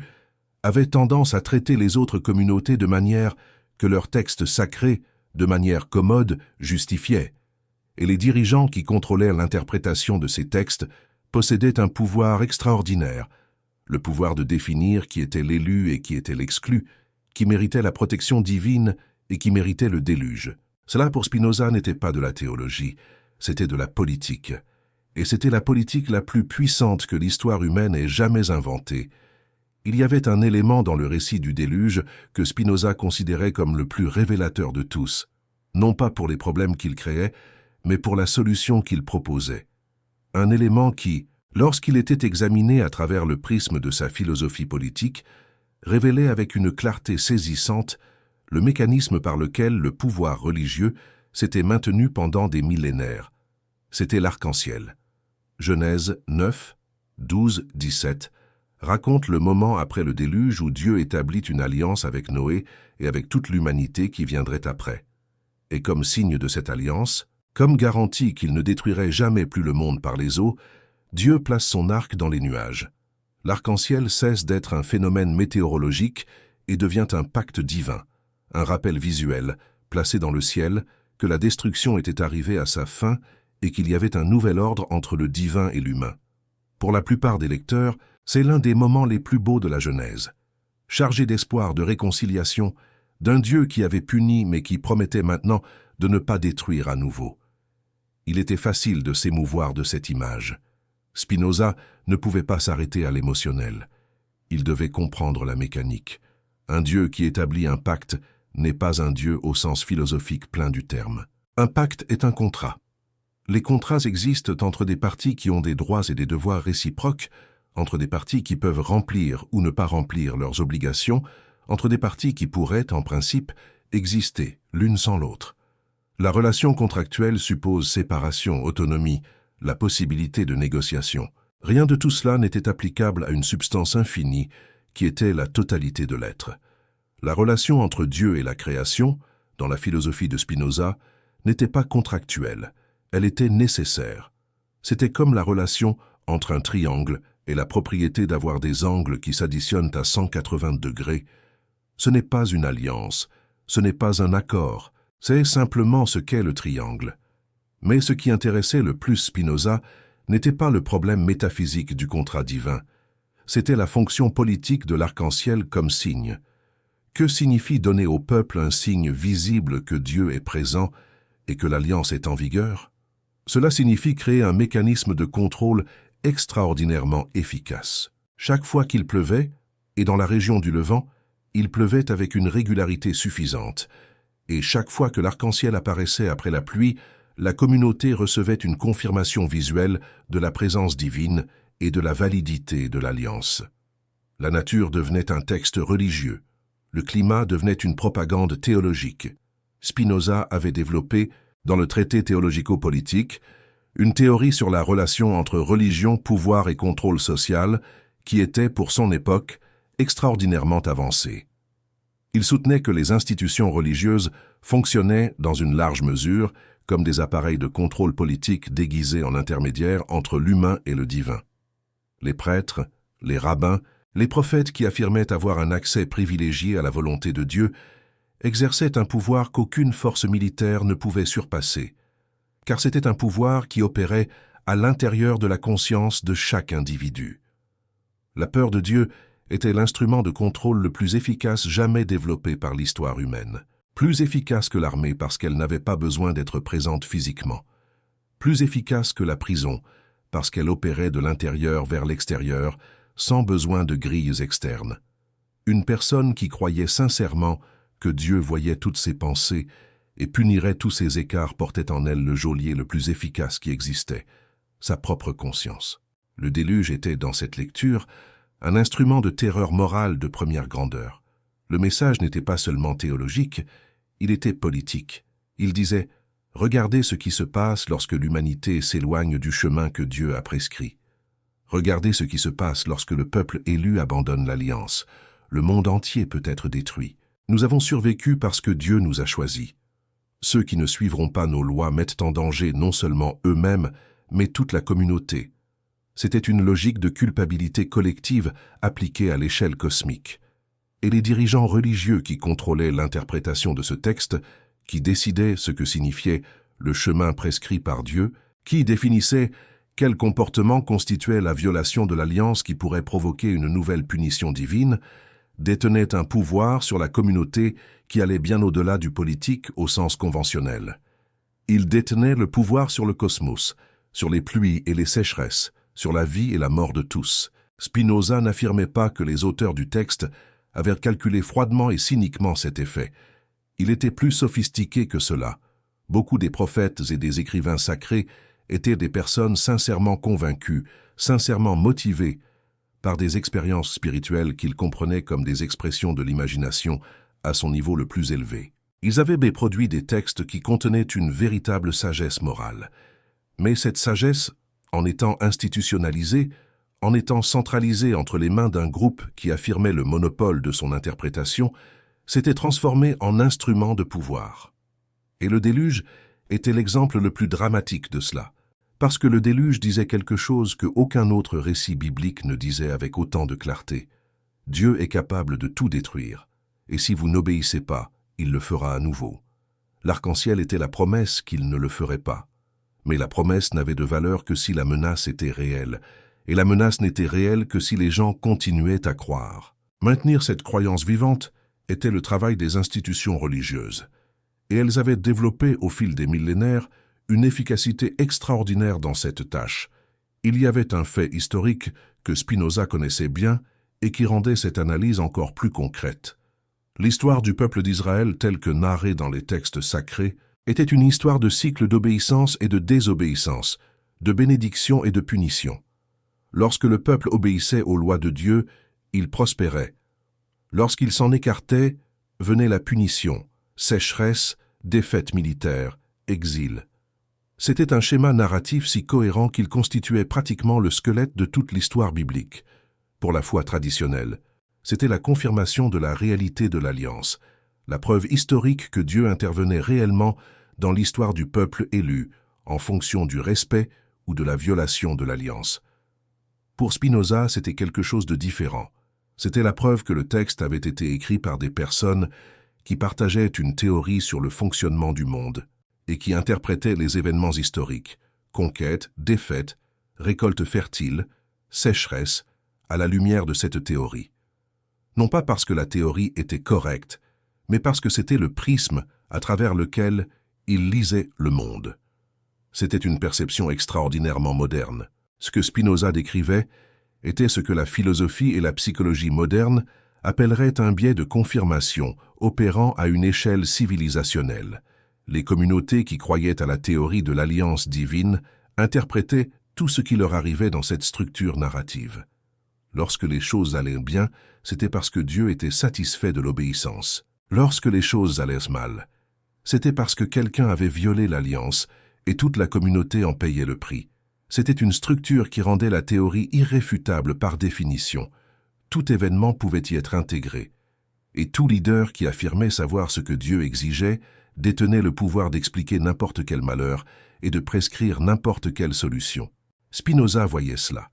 avaient tendance à traiter les autres communautés de manière que leurs textes sacrés, de manière commode, justifiaient. Et les dirigeants qui contrôlaient l'interprétation de ces textes possédaient un pouvoir extraordinaire, le pouvoir de définir qui était l'élu et qui était l'exclu, qui méritait la protection divine et qui méritait le déluge. Cela pour Spinoza n'était pas de la théologie, c'était de la politique. Et c'était la politique la plus puissante que l'histoire humaine ait jamais inventée. Il y avait un élément dans le récit du déluge que Spinoza considérait comme le plus révélateur de tous, non pas pour les problèmes qu'il créait, mais pour la solution qu'il proposait. Un élément qui, lorsqu'il était examiné à travers le prisme de sa philosophie politique, révélait avec une clarté saisissante le mécanisme par lequel le pouvoir religieux s'était maintenu pendant des millénaires. C'était l'arc-en-ciel. Genèse 9, 12, 17 raconte le moment après le déluge où Dieu établit une alliance avec Noé et avec toute l'humanité qui viendrait après. Et comme signe de cette alliance, comme garantie qu'il ne détruirait jamais plus le monde par les eaux, Dieu place son arc dans les nuages. L'arc-en-ciel cesse d'être un phénomène météorologique et devient un pacte divin, un rappel visuel, placé dans le ciel, que la destruction était arrivée à sa fin et qu'il y avait un nouvel ordre entre le divin et l'humain. Pour la plupart des lecteurs, c'est l'un des moments les plus beaux de la Genèse. Chargé d'espoir, de réconciliation, d'un Dieu qui avait puni mais qui promettait maintenant de ne pas détruire à nouveau. Il était facile de s'émouvoir de cette image. Spinoza ne pouvait pas s'arrêter à l'émotionnel. Il devait comprendre la mécanique. Un Dieu qui établit un pacte n'est pas un Dieu au sens philosophique plein du terme. Un pacte est un contrat. Les contrats existent entre des parties qui ont des droits et des devoirs réciproques, entre des parties qui peuvent remplir ou ne pas remplir leurs obligations, entre des parties qui pourraient, en principe, exister l'une sans l'autre. La relation contractuelle suppose séparation, autonomie, la possibilité de négociation. Rien de tout cela n'était applicable à une substance infinie qui était la totalité de l'être. La relation entre Dieu et la création, dans la philosophie de Spinoza, n'était pas contractuelle, elle était nécessaire. C'était comme la relation entre un triangle et la propriété d'avoir des angles qui s'additionnent à 180 degrés. Ce n'est pas une alliance, ce n'est pas un accord, c'est simplement ce qu'est le triangle. Mais ce qui intéressait le plus Spinoza n'était pas le problème métaphysique du contrat divin, c'était la fonction politique de l'arc-en-ciel comme signe. Que signifie donner au peuple un signe visible que Dieu est présent et que l'alliance est en vigueur? Cela signifie créer un mécanisme de contrôle extraordinairement efficace. Chaque fois qu'il pleuvait, et dans la région du Levant, il pleuvait avec une régularité suffisante, et chaque fois que l'arc-en-ciel apparaissait après la pluie, la communauté recevait une confirmation visuelle de la présence divine et de la validité de l'alliance. La nature devenait un texte religieux. Le climat devenait une propagande théologique. Spinoza avait développé, dans le traité théologico-politique, une théorie sur la relation entre religion, pouvoir et contrôle social qui était, pour son époque, extraordinairement avancée. Il soutenait que les institutions religieuses fonctionnaient, dans une large mesure, comme des appareils de contrôle politique déguisés en intermédiaires entre l'humain et le divin. Les prêtres, les rabbins, les prophètes qui affirmaient avoir un accès privilégié à la volonté de Dieu exerçaient un pouvoir qu'aucune force militaire ne pouvait surpasser, car c'était un pouvoir qui opérait à l'intérieur de la conscience de chaque individu. La peur de Dieu était l'instrument de contrôle le plus efficace jamais développé par l'histoire humaine. Plus efficace que l'armée parce qu'elle n'avait pas besoin d'être présente physiquement. Plus efficace que la prison parce qu'elle opérait de l'intérieur vers l'extérieur sans besoin de grilles externes. Une personne qui croyait sincèrement que Dieu voyait toutes ses pensées et punirait tous ses écarts portait en elle le geôlier le plus efficace qui existait, sa propre conscience. Le déluge était, dans cette lecture, un instrument de terreur morale de première grandeur. Le message n'était pas seulement théologique, il était politique. Il disait « Regardez ce qui se passe lorsque l'humanité s'éloigne du chemin que Dieu a prescrit. Regardez ce qui se passe lorsque le peuple élu abandonne l'alliance. Le monde entier peut être détruit. Nous avons survécu parce que Dieu nous a choisis. Ceux qui ne suivront pas nos lois mettent en danger non seulement eux-mêmes, mais toute la communauté. C'était une logique de culpabilité collective appliquée à l'échelle cosmique. Et les dirigeants religieux qui contrôlaient l'interprétation de ce texte, qui décidaient ce que signifiait le chemin prescrit par Dieu, qui définissaient quel comportement constituait la violation de l'alliance qui pourrait provoquer une nouvelle punition divine, détenaient un pouvoir sur la communauté qui allait bien au-delà du politique au sens conventionnel. Ils détenaient le pouvoir sur le cosmos, sur les pluies et les sécheresses, sur la vie et la mort de tous. Spinoza n'affirmait pas que les auteurs du texte avaient calculé froidement et cyniquement cet effet. Il était plus sophistiqué que cela. Beaucoup des prophètes et des écrivains sacrés étaient des personnes sincèrement convaincues, sincèrement motivées par des expériences spirituelles qu'ils comprenaient comme des expressions de l'imagination à son niveau le plus élevé. Ils avaient produit des textes qui contenaient une véritable sagesse morale. Mais cette sagesse, en étant institutionnalisée, en étant centralisée entre les mains d'un groupe qui affirmait le monopole de son interprétation, s'était transformée en instrument de pouvoir. Et le déluge était l'exemple le plus dramatique de cela, parce que le déluge disait quelque chose que aucun autre récit biblique ne disait avec autant de clarté. Dieu est capable de tout détruire, et si vous n'obéissez pas, il le fera à nouveau. L'arc-en-ciel était la promesse qu'il ne le ferait pas. Mais la promesse n'avait de valeur que si la menace était réelle, et la menace n'était réelle que si les gens continuaient à croire. Maintenir cette croyance vivante était le travail des institutions religieuses, et elles avaient développé au fil des millénaires une efficacité extraordinaire dans cette tâche. Il y avait un fait historique que Spinoza connaissait bien et qui rendait cette analyse encore plus concrète. L'histoire du peuple d'Israël telle que narrée dans les textes sacrés était une histoire de cycle d'obéissance et de désobéissance, de bénédiction et de punition. Lorsque le peuple obéissait aux lois de Dieu, il prospérait. Lorsqu'il s'en écartait, venait la punition, sécheresse, défaite militaire, exil. C'était un schéma narratif si cohérent qu'il constituait pratiquement le squelette de toute l'histoire biblique. Pour la foi traditionnelle, c'était la confirmation de la réalité de l'Alliance, la preuve historique que Dieu intervenait réellement dans l'histoire du peuple élu, en fonction du respect ou de la violation de l'Alliance. Pour Spinoza, c'était quelque chose de différent. C'était la preuve que le texte avait été écrit par des personnes qui partageaient une théorie sur le fonctionnement du monde et qui interprétaient les événements historiques, conquêtes, défaites, récoltes fertiles, sécheresses, à la lumière de cette théorie. Non pas parce que la théorie était correcte, mais parce que c'était le prisme à travers lequel il lisait le monde. C'était une perception extraordinairement moderne. Ce que Spinoza décrivait était ce que la philosophie et la psychologie moderne appelleraient un biais de confirmation opérant à une échelle civilisationnelle. Les communautés qui croyaient à la théorie de l'alliance divine interprétaient tout ce qui leur arrivait dans cette structure narrative. Lorsque les choses allaient bien, c'était parce que Dieu était satisfait de l'obéissance. Lorsque les choses allaient mal, c'était parce que quelqu'un avait violé l'alliance et toute la communauté en payait le prix. C'était une structure qui rendait la théorie irréfutable par définition. Tout événement pouvait y être intégré. Et tout leader qui affirmait savoir ce que Dieu exigeait détenait le pouvoir d'expliquer n'importe quel malheur et de prescrire n'importe quelle solution. Spinoza voyait cela.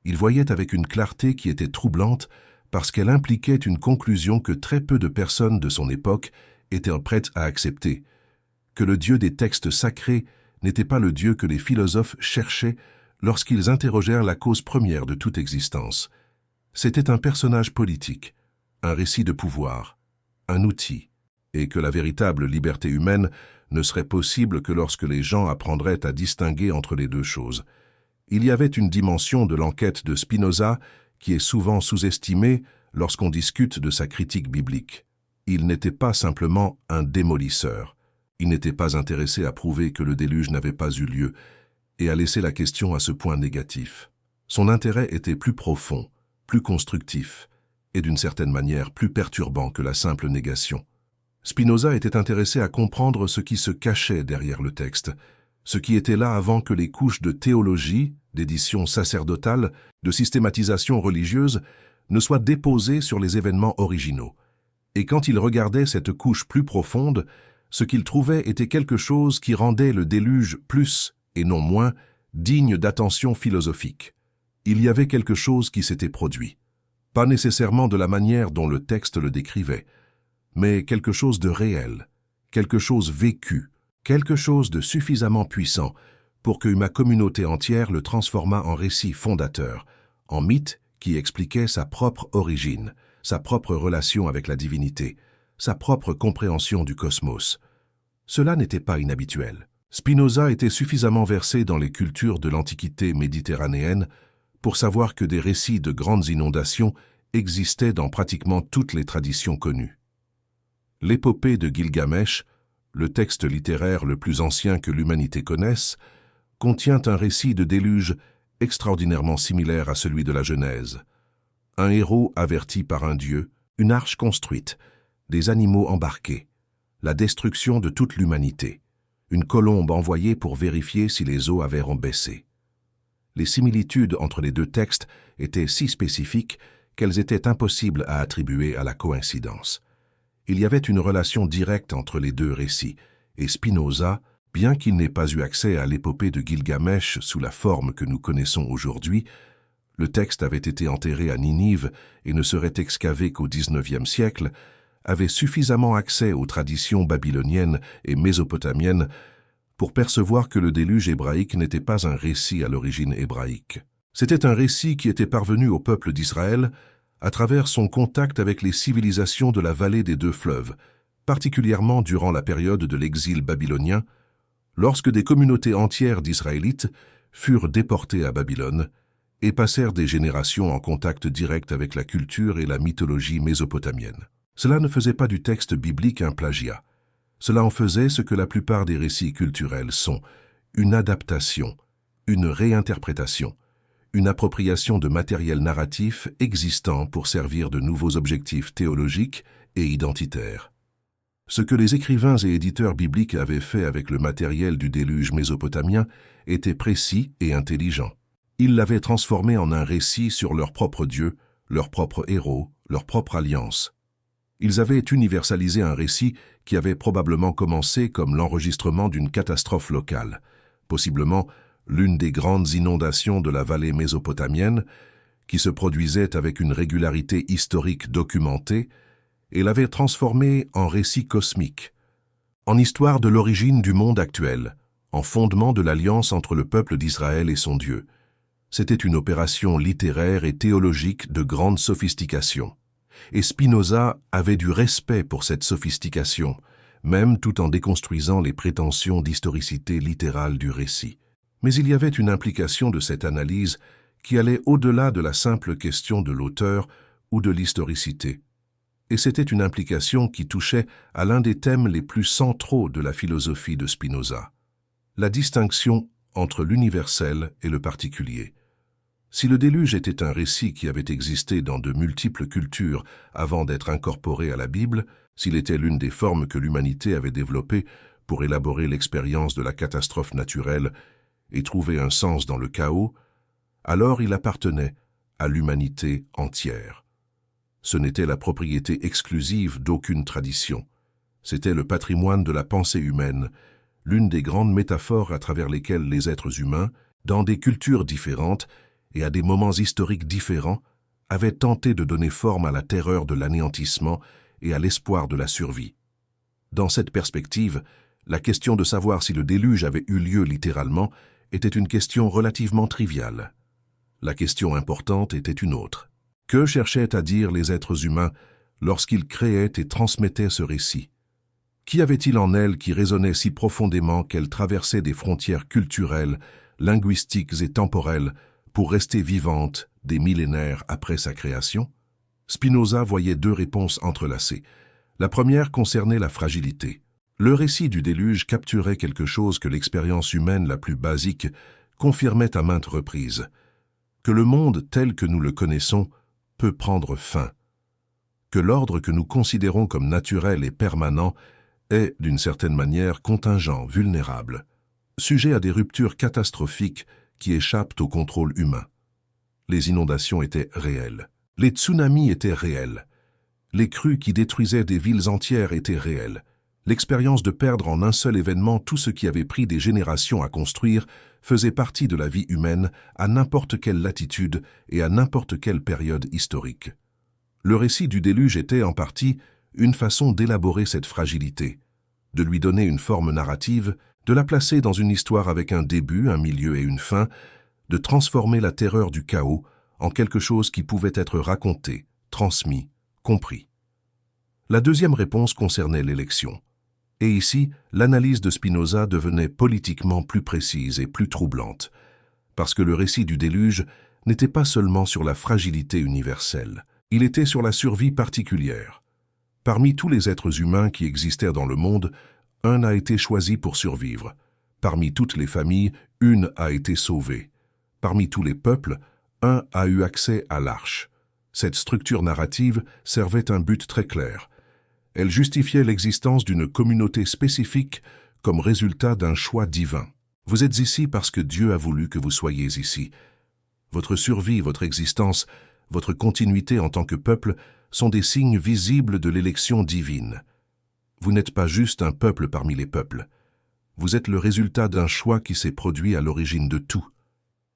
Il voyait avec une clarté qui était troublante parce qu'elle impliquait une conclusion que très peu de personnes de son époque étaient prêtes à accepter, que le Dieu des textes sacrés n'était pas le Dieu que les philosophes cherchaient lorsqu'ils interrogèrent la cause première de toute existence. C'était un personnage politique, un récit de pouvoir, un outil, et que la véritable liberté humaine ne serait possible que lorsque les gens apprendraient à distinguer entre les deux choses. Il y avait une dimension de l'enquête de Spinoza qui est souvent sous-estimée lorsqu'on discute de sa critique biblique. Il n'était pas simplement un démolisseur. Il n'était pas intéressé à prouver que le déluge n'avait pas eu lieu et à laisser la question à ce point négatif. Son intérêt était plus profond, plus constructif et d'une certaine manière plus perturbant que la simple négation. Spinoza était intéressé à comprendre ce qui se cachait derrière le texte, ce qui était là avant que les couches de théologie, d'édition sacerdotale, de systématisation religieuse, ne soit déposé sur les événements originaux. Et quand il regardait cette couche plus profonde, ce qu'il trouvait était quelque chose qui rendait le déluge plus, et non moins, digne d'attention philosophique. Il y avait quelque chose qui s'était produit. Pas nécessairement de la manière dont le texte le décrivait, mais quelque chose de réel, quelque chose vécu, quelque chose de suffisamment puissant pour que ma communauté entière le transformât en récit fondateur, en mythe qui expliquait sa propre origine, sa propre relation avec la divinité, sa propre compréhension du cosmos. Cela n'était pas inhabituel. Spinoza était suffisamment versé dans les cultures de l'Antiquité méditerranéenne pour savoir que des récits de grandes inondations existaient dans pratiquement toutes les traditions connues. L'épopée de Gilgamesh, le texte littéraire le plus ancien que l'humanité connaisse, contient un récit de déluge extraordinairement similaire à celui de la Genèse. Un héros averti par un dieu, une arche construite, des animaux embarqués, la destruction de toute l'humanité, une colombe envoyée pour vérifier si les eaux avaient baissé. Les similitudes entre les deux textes étaient si spécifiques qu'elles étaient impossibles à attribuer à la coïncidence. Il y avait une relation directe entre les deux récits, et Spinoza, bien qu'il n'ait pas eu accès à l'épopée de Gilgamesh sous la forme que nous connaissons aujourd'hui, le texte avait été enterré à Ninive et ne serait excavé qu'au XIXe siècle, avait suffisamment accès aux traditions babyloniennes et mésopotamiennes pour percevoir que le déluge hébraïque n'était pas un récit à l'origine hébraïque. C'était un récit qui était parvenu au peuple d'Israël à travers son contact avec les civilisations de la vallée des deux fleuves, particulièrement durant la période de l'exil babylonien, lorsque des communautés entières d'Israélites furent déportées à Babylone et passèrent des générations en contact direct avec la culture et la mythologie mésopotamienne. Cela ne faisait pas du texte biblique un plagiat. Cela en faisait ce que la plupart des récits culturels sont, une adaptation, une réinterprétation, une appropriation de matériel narratif existant pour servir de nouveaux objectifs théologiques et identitaires. Ce que les écrivains et éditeurs bibliques avaient fait avec le matériel du déluge mésopotamien était précis et intelligent. Ils l'avaient transformé en un récit sur leur propre Dieu, leur propre héros, leur propre alliance. Ils avaient universalisé un récit qui avait probablement commencé comme l'enregistrement d'une catastrophe locale, possiblement l'une des grandes inondations de la vallée mésopotamienne, qui se produisait avec une régularité historique documentée, et l'avaient transformé en récit cosmique, en histoire de l'origine du monde actuel, en fondement de l'alliance entre le peuple d'Israël et son Dieu. C'était une opération littéraire et théologique de grande sophistication. Et Spinoza avait du respect pour cette sophistication, même tout en déconstruisant les prétentions d'historicité littérale du récit. Mais il y avait une implication de cette analyse qui allait au-delà de la simple question de l'auteur ou de l'historicité. Et c'était une implication qui touchait à l'un des thèmes les plus centraux de la philosophie de Spinoza, la distinction entre l'universel et le particulier. Si le déluge était un récit qui avait existé dans de multiples cultures avant d'être incorporé à la Bible, s'il était l'une des formes que l'humanité avait développées pour élaborer l'expérience de la catastrophe naturelle et trouver un sens dans le chaos, alors il appartenait à l'humanité entière. Ce n'était la propriété exclusive d'aucune tradition. C'était le patrimoine de la pensée humaine, l'une des grandes métaphores à travers lesquelles les êtres humains, dans des cultures différentes et à des moments historiques différents, avaient tenté de donner forme à la terreur de l'anéantissement et à l'espoir de la survie. Dans cette perspective, la question de savoir si le déluge avait eu lieu littéralement était une question relativement triviale. La question importante était une autre. Que cherchaient à dire les êtres humains lorsqu'ils créaient et transmettaient ce récit? Qu'y avait-il en elle qui résonnait si profondément qu'elle traversait des frontières culturelles, linguistiques et temporelles pour rester vivante des millénaires après sa création? Spinoza voyait deux réponses entrelacées. La première concernait la fragilité. Le récit du déluge capturait quelque chose que l'expérience humaine la plus basique confirmait à maintes reprises, que le monde tel que nous le connaissons peut prendre fin, que l'ordre que nous considérons comme naturel et permanent est, d'une certaine manière, contingent, vulnérable, sujet à des ruptures catastrophiques qui échappent au contrôle humain. Les inondations étaient réelles. Les tsunamis étaient réels. Les crues qui détruisaient des villes entières étaient réelles. L'expérience de perdre en un seul événement tout ce qui avait pris des générations à construire faisait partie de la vie humaine à n'importe quelle latitude et à n'importe quelle période historique. Le récit du déluge était, en partie, une façon d'élaborer cette fragilité, de lui donner une forme narrative, de la placer dans une histoire avec un début, un milieu et une fin, de transformer la terreur du chaos en quelque chose qui pouvait être raconté, transmis, compris. La deuxième réponse concernait l'élection. Et ici, l'analyse de Spinoza devenait politiquement plus précise et plus troublante, parce que le récit du déluge n'était pas seulement sur la fragilité universelle, il était sur la survie particulière. Parmi tous les êtres humains qui existèrent dans le monde, un a été choisi pour survivre. Parmi toutes les familles, une a été sauvée. Parmi tous les peuples, un a eu accès à l'arche. Cette structure narrative servait un but très clair. Elle justifiait l'existence d'une communauté spécifique comme résultat d'un choix divin. Vous êtes ici parce que Dieu a voulu que vous soyez ici. Votre survie, votre existence, votre continuité en tant que peuple sont des signes visibles de l'élection divine. Vous n'êtes pas juste un peuple parmi les peuples. Vous êtes le résultat d'un choix qui s'est produit à l'origine de tout.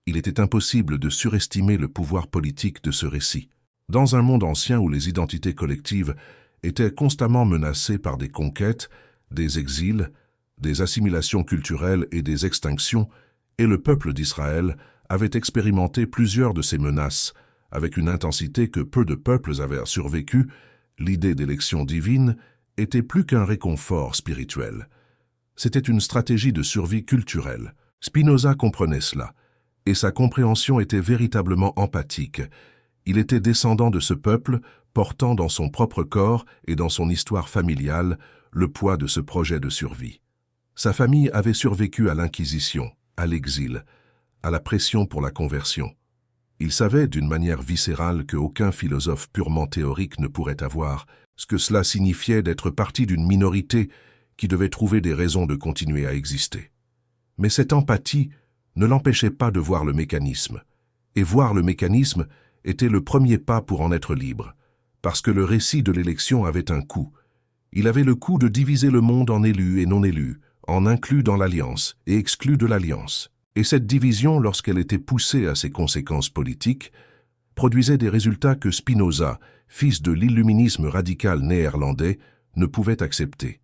Il était impossible de surestimer le pouvoir politique de ce récit. Dans un monde ancien où les identités collectives étaient constamment menacées par des conquêtes, des exils, des assimilations culturelles et des extinctions, et le peuple d'Israël avait expérimenté plusieurs de ces menaces, avec une intensité que peu de peuples avaient survécu, l'idée d'élection divine était plus qu'un réconfort spirituel. C'était une stratégie de survie culturelle. Spinoza comprenait cela, et sa compréhension était véritablement empathique. Il était descendant de ce peuple, portant dans son propre corps et dans son histoire familiale le poids de ce projet de survie. Sa famille avait survécu à l'Inquisition, à l'exil, à la pression pour la conversion. Il savait d'une manière viscérale qu'aucun philosophe purement théorique ne pourrait avoir ce que cela signifiait d'être partie d'une minorité qui devait trouver des raisons de continuer à exister. Mais cette empathie ne l'empêchait pas de voir le mécanisme, et voir le mécanisme était le premier pas pour en être libre, parce que le récit de l'élection avait un coût. Il avait le coût de diviser le monde en élus et non élus, en inclus dans l'alliance et exclus de l'alliance. Et cette division, lorsqu'elle était poussée à ses conséquences politiques, produisait des résultats que Spinoza, fils de l'illuminisme radical néerlandais, ne pouvait accepter.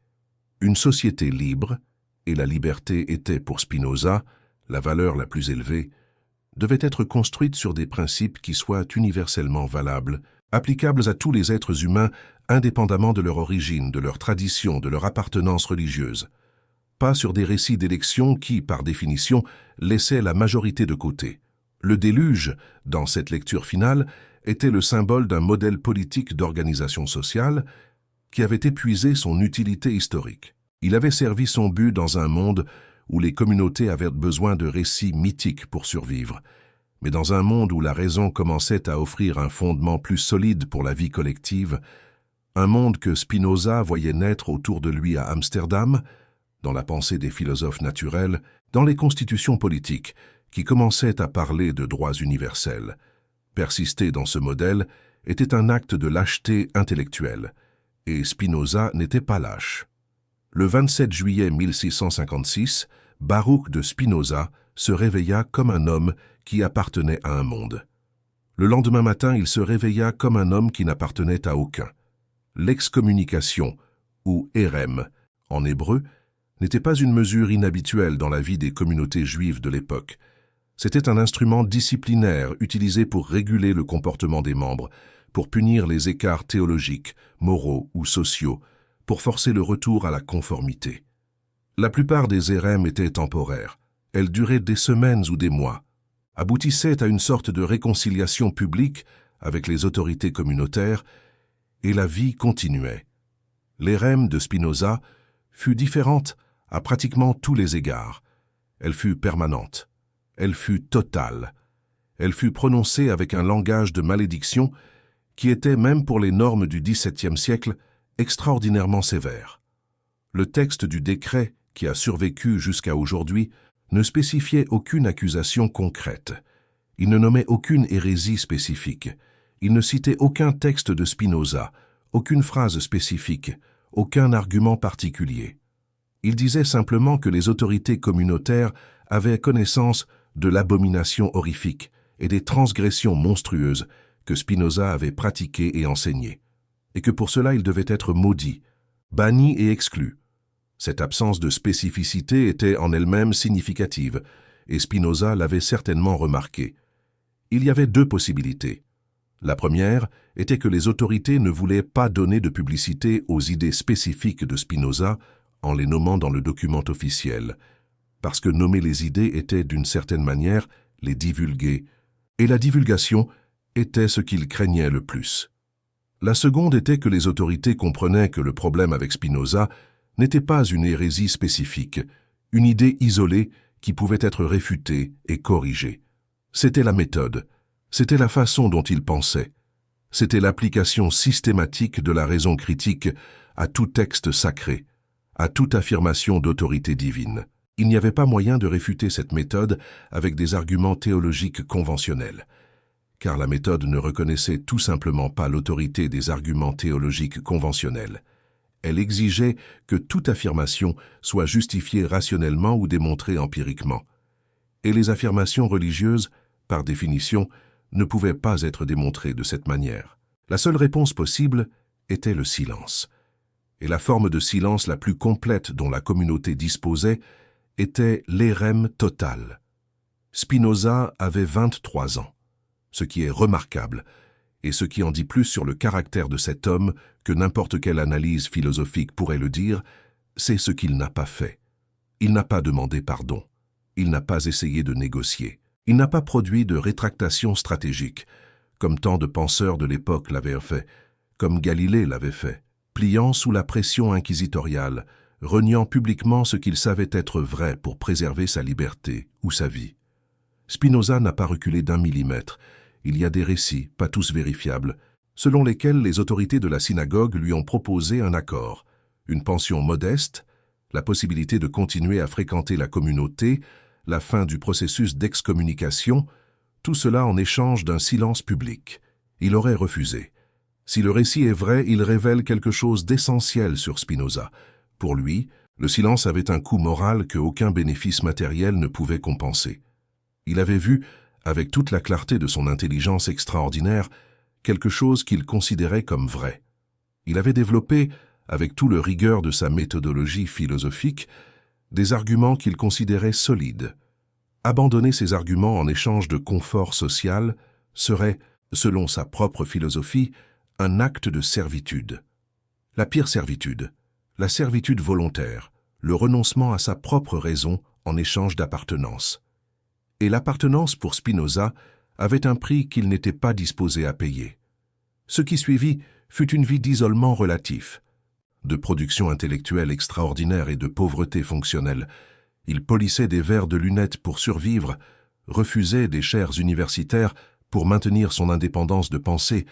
Une société libre, et la liberté était pour Spinoza la valeur la plus élevée, devait être construite sur des principes qui soient universellement valables, applicables à tous les êtres humains indépendamment de leur origine, de leur tradition, de leur appartenance religieuse. Pas sur des récits d'élection qui, par définition, laissaient la majorité de côté. Le déluge, dans cette lecture finale, était le symbole d'un modèle politique d'organisation sociale qui avait épuisé son utilité historique. Il avait servi son but dans un monde où les communautés avaient besoin de récits mythiques pour survivre, mais dans un monde où la raison commençait à offrir un fondement plus solide pour la vie collective, un monde que Spinoza voyait naître autour de lui à Amsterdam, dans la pensée des philosophes naturels, dans les constitutions politiques, qui commençaient à parler de droits universels. Persister dans ce modèle était un acte de lâcheté intellectuelle, et Spinoza n'était pas lâche. Le 27 juillet 1656, Baruch de Spinoza se réveilla comme un homme qui appartenait à un monde. Le lendemain matin, il se réveilla comme un homme qui n'appartenait à aucun. L'excommunication, ou érem, en hébreu, n'était pas une mesure inhabituelle dans la vie des communautés juives de l'époque. C'était un instrument disciplinaire utilisé pour réguler le comportement des membres, pour punir les écarts théologiques, moraux ou sociaux, pour forcer le retour à la conformité. La plupart des érem étaient temporaires. Elles duraient des semaines ou des mois, aboutissaient à une sorte de réconciliation publique avec les autorités communautaires, et la vie continuait. L'érem de Spinoza fut différente à pratiquement tous les égards. Elle fut permanente. Elle fut totale. Elle fut prononcée avec un langage de malédiction qui était, même pour les normes du XVIIe siècle, extraordinairement sévère. Le texte du décret, qui a survécu jusqu'à aujourd'hui, ne spécifiait aucune accusation concrète. Il ne nommait aucune hérésie spécifique. Il ne citait aucun texte de Spinoza, aucune phrase spécifique, aucun argument particulier. Il disait simplement que les autorités communautaires avaient connaissance de l'abomination horrifique et des transgressions monstrueuses que Spinoza avait pratiquées et enseignées, et que pour cela il devait être maudit, banni et exclu. Cette absence de spécificité était en elle-même significative, et Spinoza l'avait certainement remarqué. Il y avait deux possibilités. La première était que les autorités ne voulaient pas donner de publicité aux idées spécifiques de Spinoza en les nommant dans le document officiel, parce que nommer les idées était d'une certaine manière les divulguer, et la divulgation était ce qu'ils craignaient le plus. La seconde était que les autorités comprenaient que le problème avec Spinoza n'était pas une hérésie spécifique, une idée isolée qui pouvait être réfutée et corrigée. C'était la méthode, c'était la façon dont il pensait, c'était l'application systématique de la raison critique à tout texte sacré, à toute affirmation d'autorité divine. Il n'y avait pas moyen de réfuter cette méthode avec des arguments théologiques conventionnels, car la méthode ne reconnaissait tout simplement pas l'autorité des arguments théologiques conventionnels. Elle exigeait que toute affirmation soit justifiée rationnellement ou démontrée empiriquement. Et les affirmations religieuses, par définition, ne pouvaient pas être démontrées de cette manière. La seule réponse possible était le silence. Et la forme de silence la plus complète dont la communauté disposait était l'érème total. Spinoza avait 23 ans, ce qui est remarquable, et ce qui en dit plus sur le caractère de cet homme que n'importe quelle analyse philosophique pourrait le dire, c'est ce qu'il n'a pas fait. Il n'a pas demandé pardon. Il n'a pas essayé de négocier. Il n'a pas produit de rétractation stratégique, comme tant de penseurs de l'époque l'avaient fait, comme Galilée l'avait fait, pliant sous la pression inquisitoriale, reniant publiquement ce qu'il savait être vrai pour préserver sa liberté ou sa vie. Spinoza n'a pas reculé d'1 millimètre. Il y a des récits, pas tous vérifiables, selon lesquels les autorités de la synagogue lui ont proposé un accord, une pension modeste, la possibilité de continuer à fréquenter la communauté, la fin du processus d'excommunication, tout cela en échange d'un silence public. Il aurait refusé. Si le récit est vrai, il révèle quelque chose d'essentiel sur Spinoza. Pour lui, le silence avait un coût moral que aucun bénéfice matériel ne pouvait compenser. Il avait vu, avec toute la clarté de son intelligence extraordinaire, quelque chose qu'il considérait comme vrai. Il avait développé, avec tout le rigueur de sa méthodologie philosophique, des arguments qu'il considérait solides. Abandonner ces arguments en échange de confort social serait, selon sa propre philosophie, un acte de servitude. La pire servitude, la servitude volontaire, le renoncement à sa propre raison en échange d'appartenance. Et l'appartenance pour Spinoza avait un prix qu'il n'était pas disposé à payer. Ce qui suivit fut une vie d'isolement relatif, de production intellectuelle extraordinaire et de pauvreté fonctionnelle. Il polissait des verres de lunettes pour survivre, refusait des chaires universitaires pour maintenir son indépendance de pensée,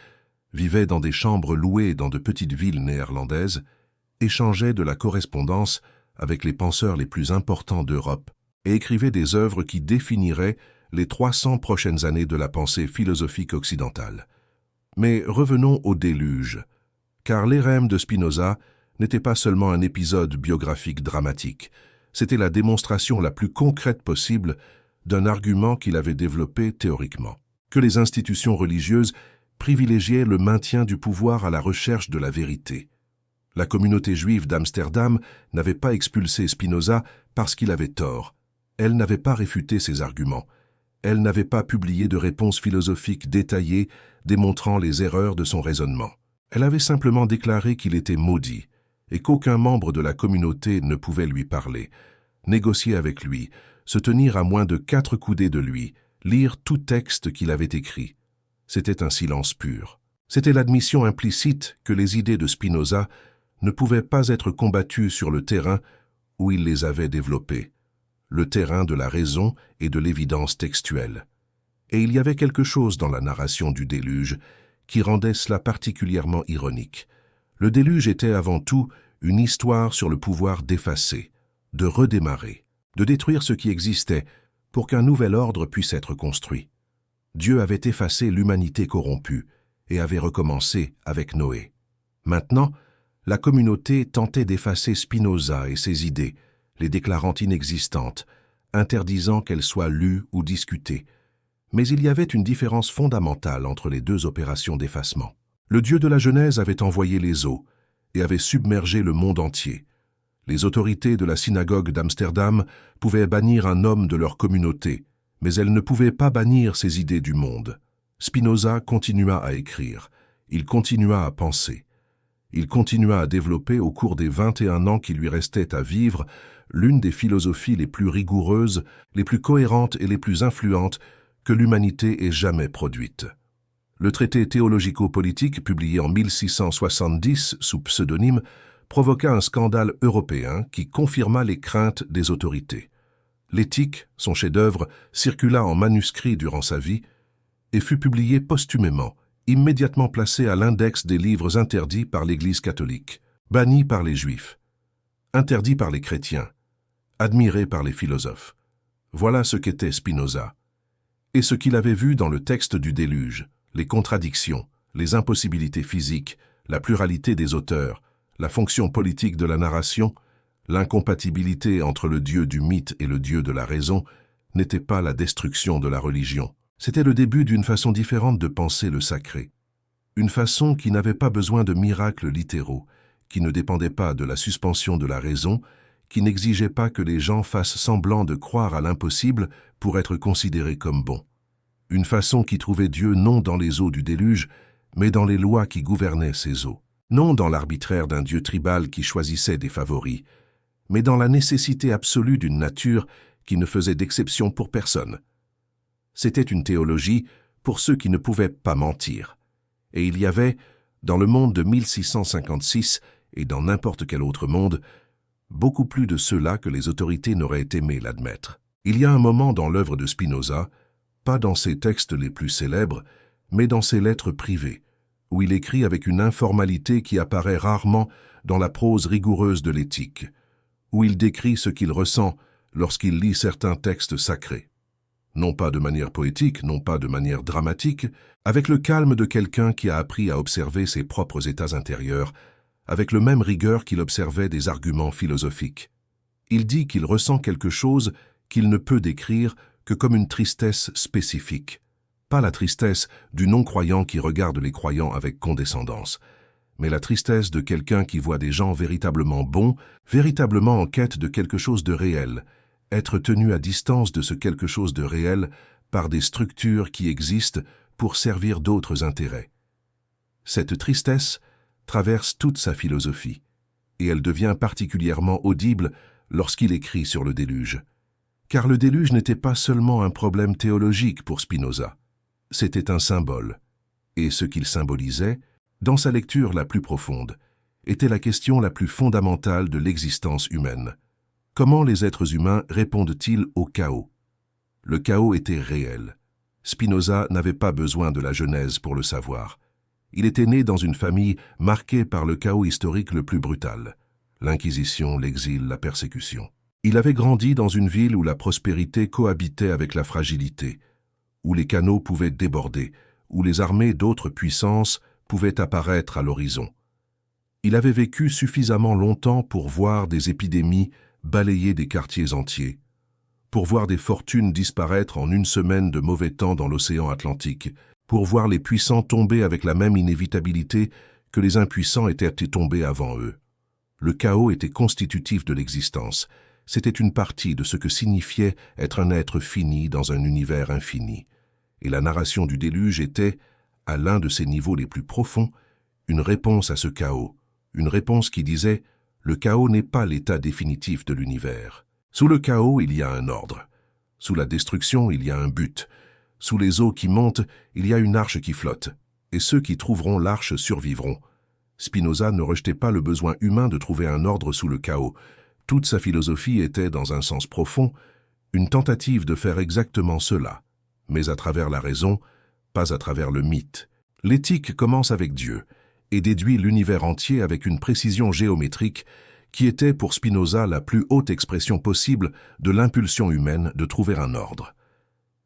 vivait dans des chambres louées dans de petites villes néerlandaises, échangeait de la correspondance avec les penseurs les plus importants d'Europe et écrivait des œuvres qui définiraient les 300 prochaines années de la pensée philosophique occidentale. Mais revenons au déluge, car l'érème de Spinoza n'était pas seulement un épisode biographique dramatique, c'était la démonstration la plus concrète possible d'un argument qu'il avait développé théoriquement, que les institutions religieuses privilégiaient le maintien du pouvoir à la recherche de la vérité. La communauté juive d'Amsterdam n'avait pas expulsé Spinoza parce qu'il avait tort. Elle n'avait pas réfuté ses arguments. Elle n'avait pas publié de réponse philosophique détaillée démontrant les erreurs de son raisonnement. Elle avait simplement déclaré qu'il était maudit et qu'aucun membre de la communauté ne pouvait lui parler, négocier avec lui, se tenir à moins de 4 coudées de lui, lire tout texte qu'il avait écrit. C'était un silence pur. C'était l'admission implicite que les idées de Spinoza ne pouvaient pas être combattues sur le terrain où il les avait développées, le terrain de la raison et de l'évidence textuelle. Et il y avait quelque chose dans la narration du déluge qui rendait cela particulièrement ironique. Le déluge était avant tout une histoire sur le pouvoir d'effacer, de redémarrer. de détruire ce qui existait pour qu'un nouvel ordre puisse être construit. Dieu avait effacé l'humanité corrompue et avait recommencé avec Noé. Maintenant, la communauté tentait d'effacer Spinoza et ses idées, les déclarant inexistantes, interdisant qu'elles soient lues ou discutées. Mais il y avait une différence fondamentale entre les deux opérations d'effacement. Le Dieu de la Genèse avait envoyé les eaux et avait submergé le monde entier. Les autorités de la synagogue d'Amsterdam pouvaient bannir un homme de leur communauté, mais elles ne pouvaient pas bannir ses idées du monde. Spinoza continua à écrire, il continua à penser. Il continua à développer au cours des 21 ans qui lui restaient à vivre l'une des philosophies les plus rigoureuses, les plus cohérentes et les plus influentes que l'humanité ait jamais produites. Le traité théologico-politique, publié en 1670 sous pseudonyme, provoqua un scandale européen qui confirma les craintes des autorités. L'éthique, son chef-d'œuvre, circula en manuscrit durant sa vie et fut publié posthumément, immédiatement placé à l'index des livres interdits par l'Église catholique, banni par les Juifs, interdit par les chrétiens, admiré par les philosophes. Voilà ce qu'était Spinoza, et ce qu'il avait vu dans le texte du déluge, les contradictions, les impossibilités physiques, la pluralité des auteurs, la fonction politique de la narration, l'incompatibilité entre le Dieu du mythe et le Dieu de la raison, n'était pas la destruction de la religion. C'était le début d'une façon différente de penser le sacré. Une façon qui n'avait pas besoin de miracles littéraux, qui ne dépendait pas de la suspension de la raison, qui n'exigeait pas que les gens fassent semblant de croire à l'impossible pour être considérés comme bons. Une façon qui trouvait Dieu non dans les eaux du déluge, mais dans les lois qui gouvernaient ces eaux. Non dans l'arbitraire d'un Dieu tribal qui choisissait des favoris, mais dans la nécessité absolue d'une nature qui ne faisait d'exception pour personne. C'était une théologie pour ceux qui ne pouvaient pas mentir. Et il y avait, dans le monde de 1656 et dans n'importe quel autre monde, beaucoup plus de cela que les autorités n'auraient aimé l'admettre. Il y a un moment dans l'œuvre de Spinoza, pas dans ses textes les plus célèbres, mais dans ses lettres privées, où il écrit avec une informalité qui apparaît rarement dans la prose rigoureuse de l'éthique, où il décrit ce qu'il ressent lorsqu'il lit certains textes sacrés. Non pas de manière poétique, non pas de manière dramatique, avec le calme de quelqu'un qui a appris à observer ses propres états intérieurs, avec le même rigueur qu'il observait des arguments philosophiques. Il dit qu'il ressent quelque chose qu'il ne peut décrire que comme une tristesse spécifique. Pas la tristesse du non-croyant qui regarde les croyants avec condescendance, mais la tristesse de quelqu'un qui voit des gens véritablement bons, véritablement en quête de quelque chose de réel, être tenu à distance de ce quelque chose de réel par des structures qui existent pour servir d'autres intérêts. Cette tristesse traverse toute sa philosophie, et elle devient particulièrement audible lorsqu'il écrit sur le déluge. Car le déluge n'était pas seulement un problème théologique pour Spinoza, c'était un symbole, et ce qu'il symbolisait, dans sa lecture la plus profonde, était la question la plus fondamentale de l'existence humaine. Comment les êtres humains répondent-ils au chaos? Le chaos était réel. Spinoza n'avait pas besoin de la Genèse pour le savoir. Il était né dans une famille marquée par le chaos historique le plus brutal. L'Inquisition, l'exil, la persécution. Il avait grandi dans une ville où la prospérité cohabitait avec la fragilité, où les canaux pouvaient déborder, où les armées d'autres puissances pouvaient apparaître à l'horizon. Il avait vécu suffisamment longtemps pour voir des épidémies balayer des quartiers entiers, pour voir des fortunes disparaître en une semaine de mauvais temps dans l'océan Atlantique, pour voir les puissants tomber avec la même inévitabilité que les impuissants étaient tombés avant eux. Le chaos était constitutif de l'existence. C'était une partie de ce que signifiait être un être fini dans un univers infini. Et la narration du déluge était, à l'un de ses niveaux les plus profonds, une réponse à ce chaos, une réponse qui disait « Le chaos n'est pas l'état définitif de l'univers. Sous le chaos, il y a un ordre. Sous la destruction, il y a un but. Sous les eaux qui montent, il y a une arche qui flotte. Et ceux qui trouveront l'arche survivront. » Spinoza ne rejetait pas le besoin humain de trouver un ordre sous le chaos. Toute sa philosophie était, dans un sens profond, une tentative de faire exactement cela, mais à travers la raison, pas à travers le mythe. L'éthique commence avec Dieu et déduit l'univers entier avec une précision géométrique qui était pour Spinoza la plus haute expression possible de l'impulsion humaine de trouver un ordre.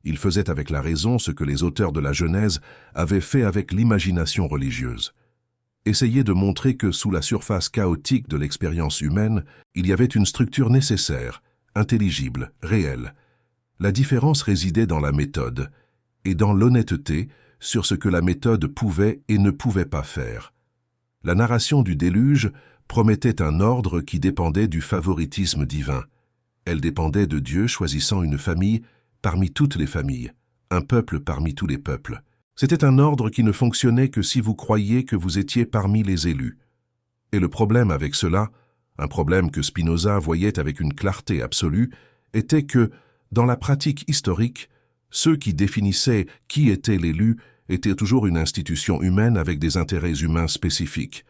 Il faisait avec la raison ce que les auteurs de la Genèse avaient fait avec l'imagination religieuse. Essayer de montrer que sous la surface chaotique de l'expérience humaine, il y avait une structure nécessaire, intelligible, réelle. La différence résidait dans la méthode, et dans l'honnêteté sur ce que la méthode pouvait et ne pouvait pas faire. La narration du déluge promettait un ordre qui dépendait du favoritisme divin. Elle dépendait de Dieu choisissant une famille parmi toutes les familles, un peuple parmi tous les peuples. C'était un ordre qui ne fonctionnait que si vous croyiez que vous étiez parmi les élus. Et le problème avec cela, un problème que Spinoza voyait avec une clarté absolue, était que, dans la pratique historique, ceux qui définissaient qui était l'élu étaient toujours une institution humaine avec des intérêts humains spécifiques.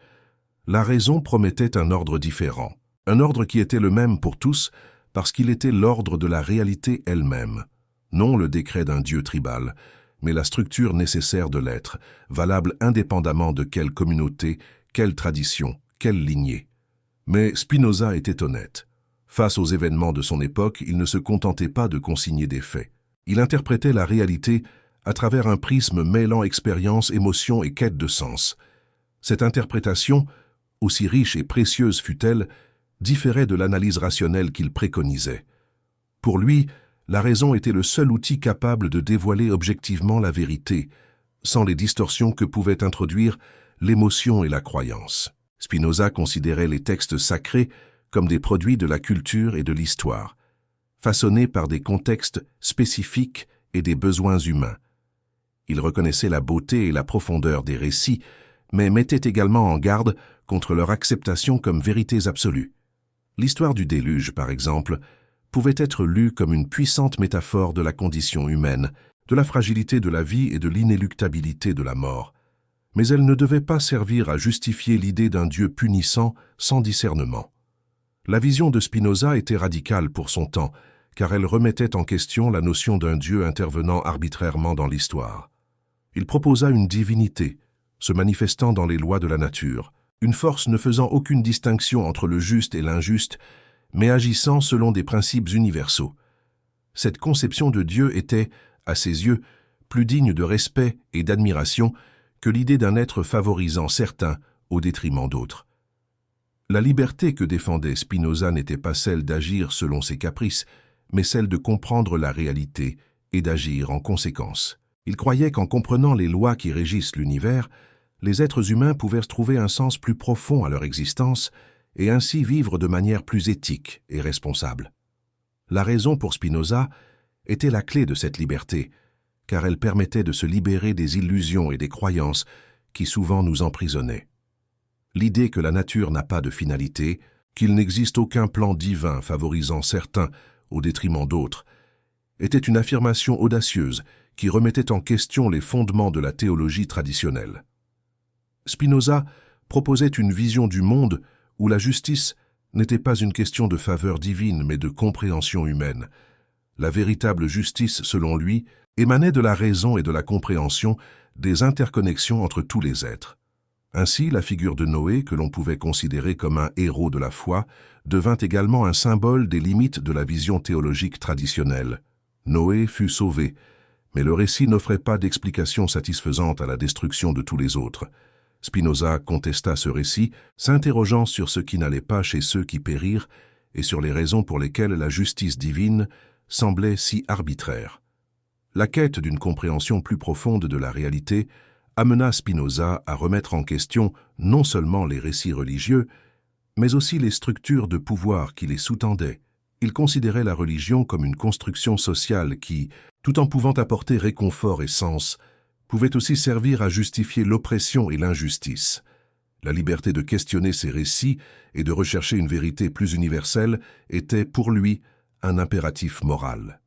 La raison promettait un ordre différent, un ordre qui était le même pour tous parce qu'il était l'ordre de la réalité elle-même, non le décret d'un dieu tribal, mais la structure nécessaire de l'être, valable indépendamment de quelle communauté, quelle tradition, quelle lignée. Mais Spinoza était honnête. Face aux événements de son époque, il ne se contentait pas de consigner des faits. Il interprétait la réalité à travers un prisme mêlant expérience, émotion et quête de sens. Cette interprétation, aussi riche et précieuse fût-elle, différait de l'analyse rationnelle qu'il préconisait. Pour lui, la raison était le seul outil capable de dévoiler objectivement la vérité, sans les distorsions que pouvaient introduire l'émotion et la croyance. Spinoza considérait les textes sacrés comme des produits de la culture et de l'histoire, façonnés par des contextes spécifiques et des besoins humains. Il reconnaissait la beauté et la profondeur des récits, mais mettait également en garde contre leur acceptation comme vérités absolues. L'histoire du déluge, par exemple, pouvait être lue comme une puissante métaphore de la condition humaine, de la fragilité de la vie et de l'inéluctabilité de la mort. Mais elle ne devait pas servir à justifier l'idée d'un Dieu punissant sans discernement. La vision de Spinoza était radicale pour son temps, car elle remettait en question la notion d'un Dieu intervenant arbitrairement dans l'histoire. Il proposa une divinité, se manifestant dans les lois de la nature, une force ne faisant aucune distinction entre le juste et l'injuste, mais agissant selon des principes universaux. Cette conception de Dieu était, à ses yeux, plus digne de respect et d'admiration que l'idée d'un être favorisant certains au détriment d'autres. La liberté que défendait Spinoza n'était pas celle d'agir selon ses caprices, mais celle de comprendre la réalité et d'agir en conséquence. Il croyait qu'en comprenant les lois qui régissent l'univers, les êtres humains pouvaient trouver un sens plus profond à leur existence et ainsi vivre de manière plus éthique et responsable. La raison pour Spinoza était la clé de cette liberté, car elle permettait de se libérer des illusions et des croyances qui souvent nous emprisonnaient. L'idée que la nature n'a pas de finalité, qu'il n'existe aucun plan divin favorisant certains au détriment d'autres, était une affirmation audacieuse qui remettait en question les fondements de la théologie traditionnelle. Spinoza proposait une vision du monde où la justice n'était pas une question de faveur divine mais de compréhension humaine. La véritable justice, selon lui, émanait de la raison et de la compréhension des interconnexions entre tous les êtres. Ainsi, la figure de Noé, que l'on pouvait considérer comme un héros de la foi, devint également un symbole des limites de la vision théologique traditionnelle. Noé fut sauvé, mais le récit n'offrait pas d'explication satisfaisante à la destruction de tous les autres. Spinoza contesta ce récit, s'interrogeant sur ce qui n'allait pas chez ceux qui périrent et sur les raisons pour lesquelles la justice divine semblait si arbitraire. La quête d'une compréhension plus profonde de la réalité amena Spinoza à remettre en question non seulement les récits religieux, mais aussi les structures de pouvoir qui les sous-tendaient. Il considérait la religion comme une construction sociale qui, tout en pouvant apporter réconfort et sens, pouvait aussi servir à justifier l'oppression et l'injustice. La liberté de questionner ces récits et de rechercher une vérité plus universelle était, pour lui, un impératif moral.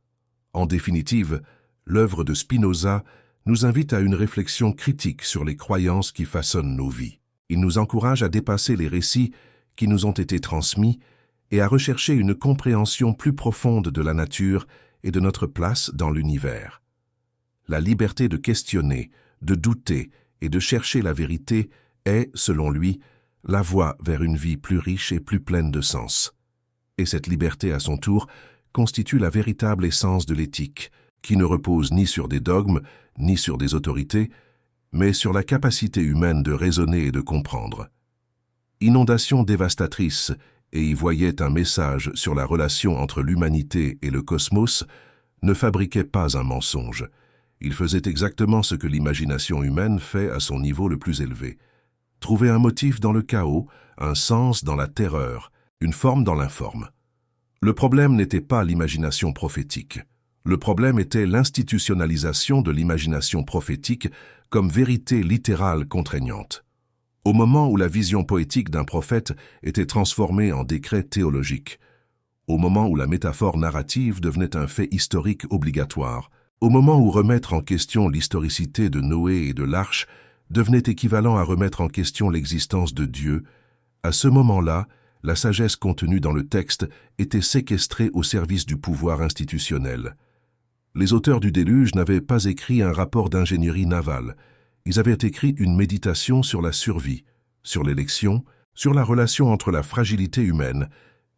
En définitive, l'œuvre de Spinoza nous invite à une réflexion critique sur les croyances qui façonnent nos vies. Il nous encourage à dépasser les récits qui nous ont été transmis et à rechercher une compréhension plus profonde de la nature et de notre place dans l'univers. La liberté de questionner, de douter et de chercher la vérité est, selon lui, la voie vers une vie plus riche et plus pleine de sens. Et cette liberté, à son tour, constitue la véritable essence de l'éthique, qui ne repose ni sur des dogmes, ni sur des autorités, mais sur la capacité humaine de raisonner et de comprendre. Inondation dévastatrice, et y voyait un message sur la relation entre l'humanité et le cosmos, ne fabriquait pas un mensonge. Il faisait exactement ce que l'imagination humaine fait à son niveau le plus élevé. Trouver un motif dans le chaos, un sens dans la terreur, une forme dans l'informe. Le problème n'était pas l'imagination prophétique. Le problème était l'institutionnalisation de l'imagination prophétique comme vérité littérale contraignante. Au moment où la vision poétique d'un prophète était transformée en décret théologique, au moment où la métaphore narrative devenait un fait historique obligatoire, au moment où remettre en question l'historicité de Noé et de l'Arche devenait équivalent à remettre en question l'existence de Dieu, à ce moment-là, la sagesse contenue dans le texte était séquestrée au service du pouvoir institutionnel. Les auteurs du déluge n'avaient pas écrit un rapport d'ingénierie navale. Ils avaient écrit une méditation sur la survie, sur l'élection, sur la relation entre la fragilité humaine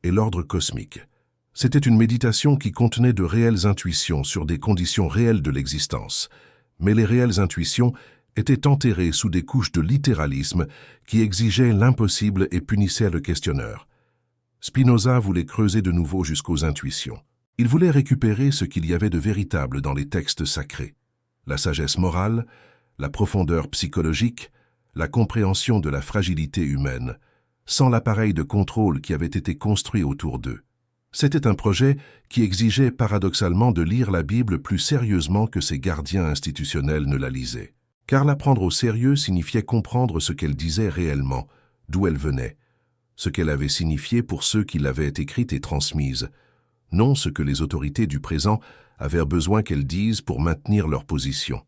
et l'ordre cosmique. C'était une méditation qui contenait de réelles intuitions sur des conditions réelles de l'existence. Mais les réelles intuitions étaient enterrées sous des couches de littéralisme qui exigeaient l'impossible et punissaient le questionneur. Spinoza voulait creuser de nouveau jusqu'aux intuitions. Il voulait récupérer ce qu'il y avait de véritable dans les textes sacrés. La sagesse morale, la profondeur psychologique, la compréhension de la fragilité humaine, sans l'appareil de contrôle qui avait été construit autour d'eux. C'était un projet qui exigeait paradoxalement de lire la Bible plus sérieusement que ses gardiens institutionnels ne la lisaient. Car la prendre au sérieux signifiait comprendre ce qu'elle disait réellement, d'où elle venait, ce qu'elle avait signifié pour ceux qui l'avaient écrite et transmise, non ce que les autorités du présent avaient besoin qu'elles disent pour maintenir leur position.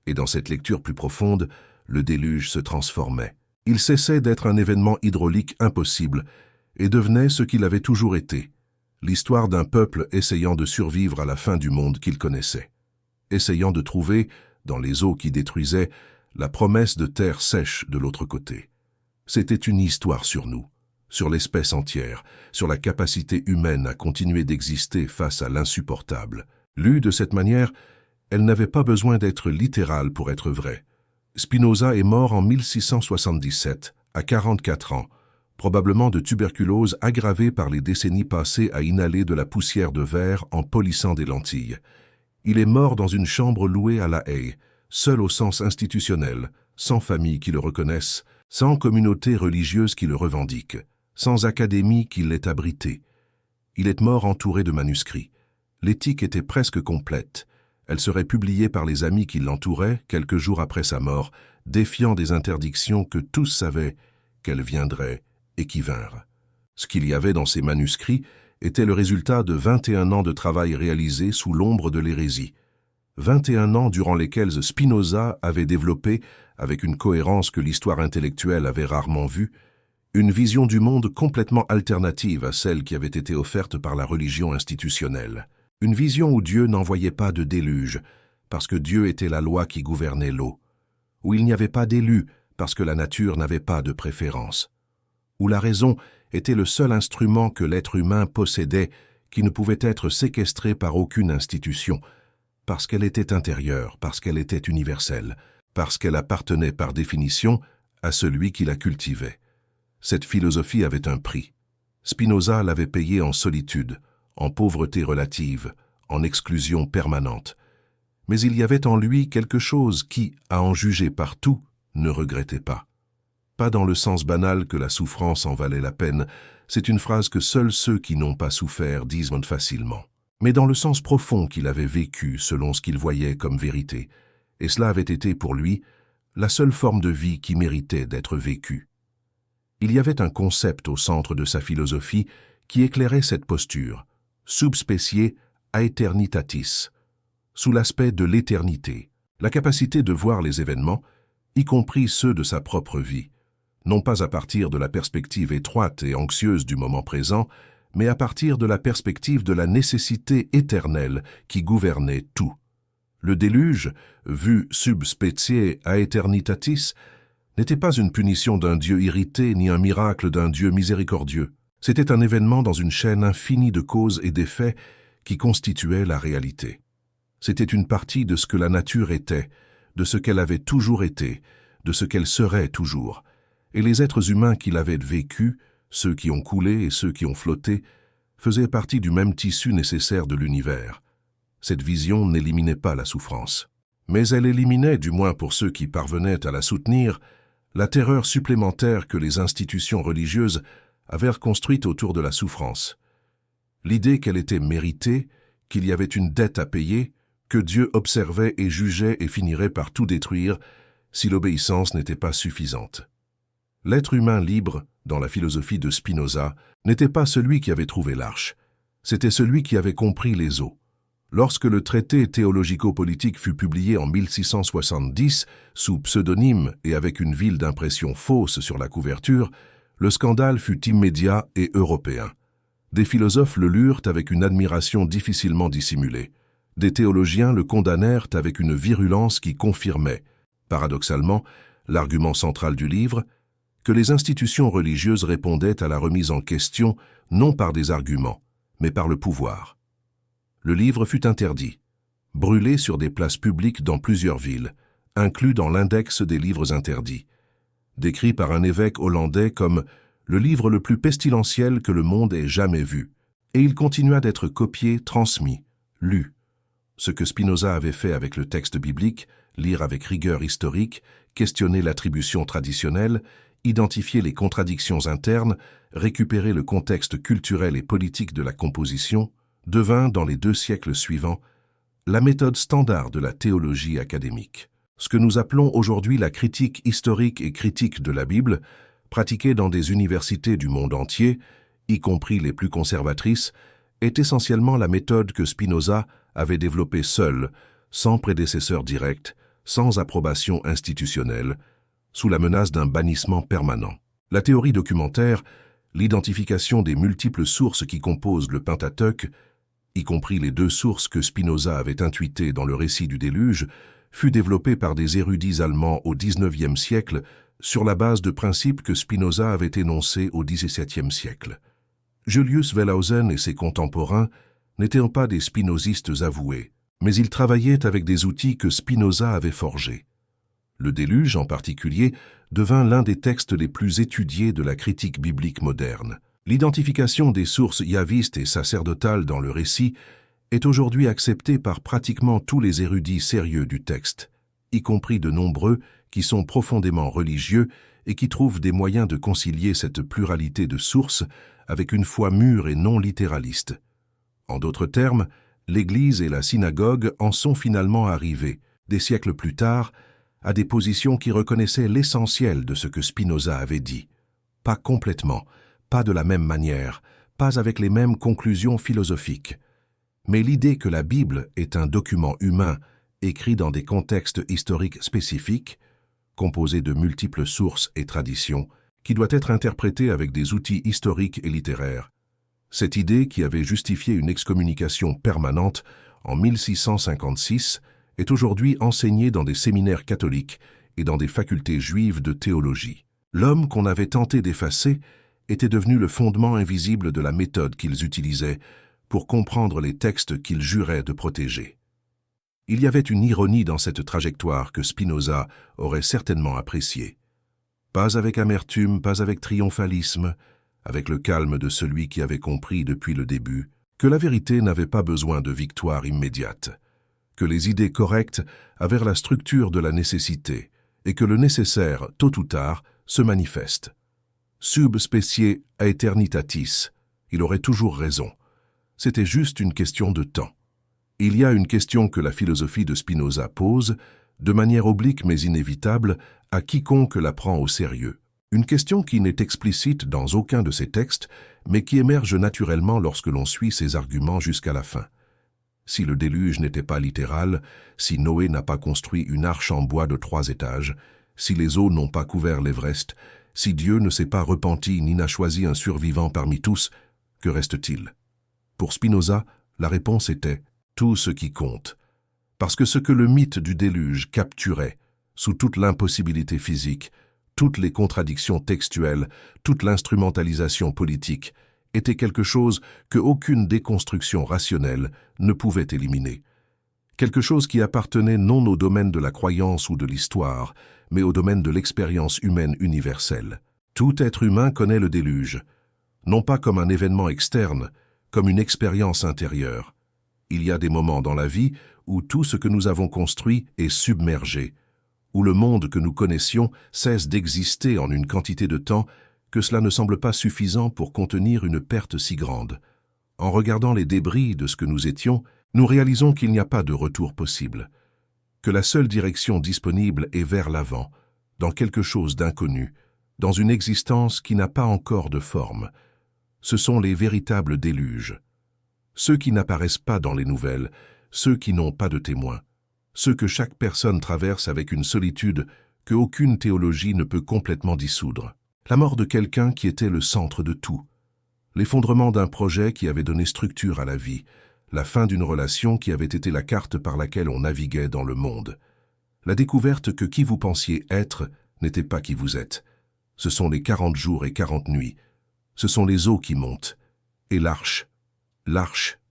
Et dans cette lecture plus profonde, le déluge se transformait. Il cessait d'être un événement hydraulique impossible et devenait ce qu'il avait toujours été, l'histoire d'un peuple essayant de survivre à la fin du monde qu'il connaissait, essayant de trouver, dans les eaux qui détruisaient, la promesse de terre sèche de l'autre côté. C'était une histoire sur nous, sur l'espèce entière, sur la capacité humaine à continuer d'exister face à l'insupportable. Lue de cette manière, elle n'avait pas besoin d'être littérale pour être vraie. Spinoza est mort en 1677, à 44 ans, probablement de tuberculose aggravée par les décennies passées à inhaler de la poussière de verre en polissant des lentilles. Il est mort dans une chambre louée à La Haye, seul au sens institutionnel, sans famille qui le reconnaisse, sans communauté religieuse qui le revendique, sans académie qui l'ait abrité. Il est mort entouré de manuscrits. L'éthique était presque complète. Elle serait publiée par les amis qui l'entouraient quelques jours après sa mort, défiant des interdictions que tous savaient qu'elles viendraient et qui vinrent. Ce qu'il y avait dans ces manuscrits était le résultat de 21 ans de travail réalisé sous l'ombre de l'hérésie. 21 ans durant lesquels Spinoza avait développé, avec une cohérence que l'histoire intellectuelle avait rarement vue, une vision du monde complètement alternative à celle qui avait été offerte par la religion institutionnelle. Une vision où Dieu n'envoyait pas de déluge, parce que Dieu était la loi qui gouvernait l'eau, où il n'y avait pas d'élus, parce que la nature n'avait pas de préférence, où la raison était le seul instrument que l'être humain possédait qui ne pouvait être séquestré par aucune institution, parce qu'elle était intérieure, parce qu'elle était universelle, parce qu'elle appartenait par définition à celui qui la cultivait. Cette philosophie avait un prix. Spinoza l'avait payé en solitude, en pauvreté relative, en exclusion permanente. Mais il y avait en lui quelque chose qui, à en juger partout, ne regrettait pas. Pas dans le sens banal que la souffrance en valait la peine, c'est une phrase que seuls ceux qui n'ont pas souffert disent facilement. Mais dans le sens profond qu'il avait vécu selon ce qu'il voyait comme vérité, et cela avait été pour lui la seule forme de vie qui méritait d'être vécue. Il y avait un concept au centre de sa philosophie qui éclairait cette posture, subspecie aeternitatis, sous l'aspect de l'éternité, la capacité de voir les événements, y compris ceux de sa propre vie, non pas à partir de la perspective étroite et anxieuse du moment présent, mais à partir de la perspective de la nécessité éternelle qui gouvernait tout. Le déluge, vu sub specie aeternitatis, n'était pas une punition d'un Dieu irrité ni un miracle d'un Dieu miséricordieux. C'était un événement dans une chaîne infinie de causes et d'effets qui constituait la réalité. C'était une partie de ce que la nature était, de ce qu'elle avait toujours été, de ce qu'elle serait toujours. Et les êtres humains qui l'avaient vécu, ceux qui ont coulé et ceux qui ont flotté, faisaient partie du même tissu nécessaire de l'univers. Cette vision n'éliminait pas la souffrance. Mais elle éliminait, du moins pour ceux qui parvenaient à la soutenir, la terreur supplémentaire que les institutions religieuses avaient reconstruite autour de la souffrance. L'idée qu'elle était méritée, qu'il y avait une dette à payer, que Dieu observait et jugeait et finirait par tout détruire si l'obéissance n'était pas suffisante. L'être humain libre, dans la philosophie de Spinoza, n'était pas celui qui avait trouvé l'arche, c'était celui qui avait compris les eaux. Lorsque le traité théologico-politique fut publié en 1670, sous pseudonyme et avec une ville d'impression fausse sur la couverture, le scandale fut immédiat et européen. Des philosophes le lurent avec une admiration difficilement dissimulée. Des théologiens le condamnèrent avec une virulence qui confirmait, paradoxalement, l'argument central du livre, que les institutions religieuses répondaient à la remise en question non par des arguments, mais par le pouvoir. Le livre fut interdit, brûlé sur des places publiques dans plusieurs villes, inclus dans l'index des livres interdits, décrit par un évêque hollandais comme le livre le plus pestilentiel que le monde ait jamais vu, et il continua d'être copié, transmis, lu. Ce que Spinoza avait fait avec le texte biblique, lire avec rigueur historique, questionner l'attribution traditionnelle, identifier les contradictions internes, récupérer le contexte culturel et politique de la composition, devint, dans les 2 siècles suivants, la méthode standard de la théologie académique. Ce que nous appelons aujourd'hui la critique historique et critique de la Bible, pratiquée dans des universités du monde entier, y compris les plus conservatrices, est essentiellement la méthode que Spinoza avait développée seul, sans prédécesseur direct, sans approbation institutionnelle, sous la menace d'un bannissement permanent. La théorie documentaire, l'identification des multiples sources qui composent le Pentateuque, y compris les 2 sources que Spinoza avait intuitées dans le récit du déluge, fut développée par des érudits allemands au XIXe siècle sur la base de principes que Spinoza avait énoncés au XVIIe siècle. Julius Wellhausen et ses contemporains n'étaient pas des spinozistes avoués, mais ils travaillaient avec des outils que Spinoza avait forgés. Le déluge, en particulier, devint l'un des textes les plus étudiés de la critique biblique moderne. L'identification des sources yavistes et sacerdotales dans le récit est aujourd'hui acceptée par pratiquement tous les érudits sérieux du texte, y compris de nombreux qui sont profondément religieux et qui trouvent des moyens de concilier cette pluralité de sources avec une foi mûre et non littéraliste. En d'autres termes, l'Église et la synagogue en sont finalement arrivés, des siècles plus tard, à des positions qui reconnaissaient l'essentiel de ce que Spinoza avait dit. Pas complètement, pas de la même manière, pas avec les mêmes conclusions philosophiques. Mais l'idée que la Bible est un document humain écrit dans des contextes historiques spécifiques, composé de multiples sources et traditions, qui doit être interprété avec des outils historiques et littéraires. Cette idée, qui avait justifié une excommunication permanente en 1656, est aujourd'hui enseignée dans des séminaires catholiques et dans des facultés juives de théologie. L'homme qu'on avait tenté d'effacer était devenu le fondement invisible de la méthode qu'ils utilisaient pour comprendre les textes qu'ils juraient de protéger. Il y avait une ironie dans cette trajectoire que Spinoza aurait certainement appréciée. Pas avec amertume, pas avec triomphalisme, avec le calme de celui qui avait compris depuis le début que la vérité n'avait pas besoin de victoire immédiate, que les idées correctes avaient la structure de la nécessité et que le nécessaire, tôt ou tard, se manifeste. Sub specie aeternitatis, il aurait toujours raison. C'était juste une question de temps. Il y a une question que la philosophie de Spinoza pose, de manière oblique mais inévitable, à quiconque la prend au sérieux. Une question qui n'est explicite dans aucun de ses textes, mais qui émerge naturellement lorsque l'on suit ses arguments jusqu'à la fin. Si le déluge n'était pas littéral, si Noé n'a pas construit une arche en bois de 3 étages, si les eaux n'ont pas couvert l'Everest, si Dieu ne s'est pas repenti ni n'a choisi un survivant parmi tous, que reste-t-il? Pour Spinoza, la réponse était tout ce qui compte. Parce que ce que le mythe du déluge capturait, sous toute l'impossibilité physique, toutes les contradictions textuelles, toute l'instrumentalisation politique, était quelque chose que aucune déconstruction rationnelle ne pouvait éliminer. Quelque chose qui appartenait non au domaine de la croyance ou de l'histoire, mais au domaine de l'expérience humaine universelle. Tout être humain connaît le déluge, non pas comme un événement externe, comme une expérience intérieure. Il y a des moments dans la vie où tout ce que nous avons construit est submergé, où le monde que nous connaissions cesse d'exister en une quantité de temps que cela ne semble pas suffisant pour contenir une perte si grande. En regardant les débris de ce que nous étions, nous réalisons qu'il n'y a pas de retour possible, que la seule direction disponible est vers l'avant, dans quelque chose d'inconnu, dans une existence qui n'a pas encore de forme. Ce sont les véritables déluges. Ceux qui n'apparaissent pas dans les nouvelles, ceux qui n'ont pas de témoins, ceux que chaque personne traverse avec une solitude que aucune théologie ne peut complètement dissoudre. La mort de quelqu'un qui était le centre de tout, l'effondrement d'un projet qui avait donné structure à la vie, la fin d'une relation qui avait été la carte par laquelle on naviguait dans le monde, la découverte que qui vous pensiez être n'était pas qui vous êtes. Ce sont les 40 jours et 40 nuits, ce sont les eaux qui montent, et l'arche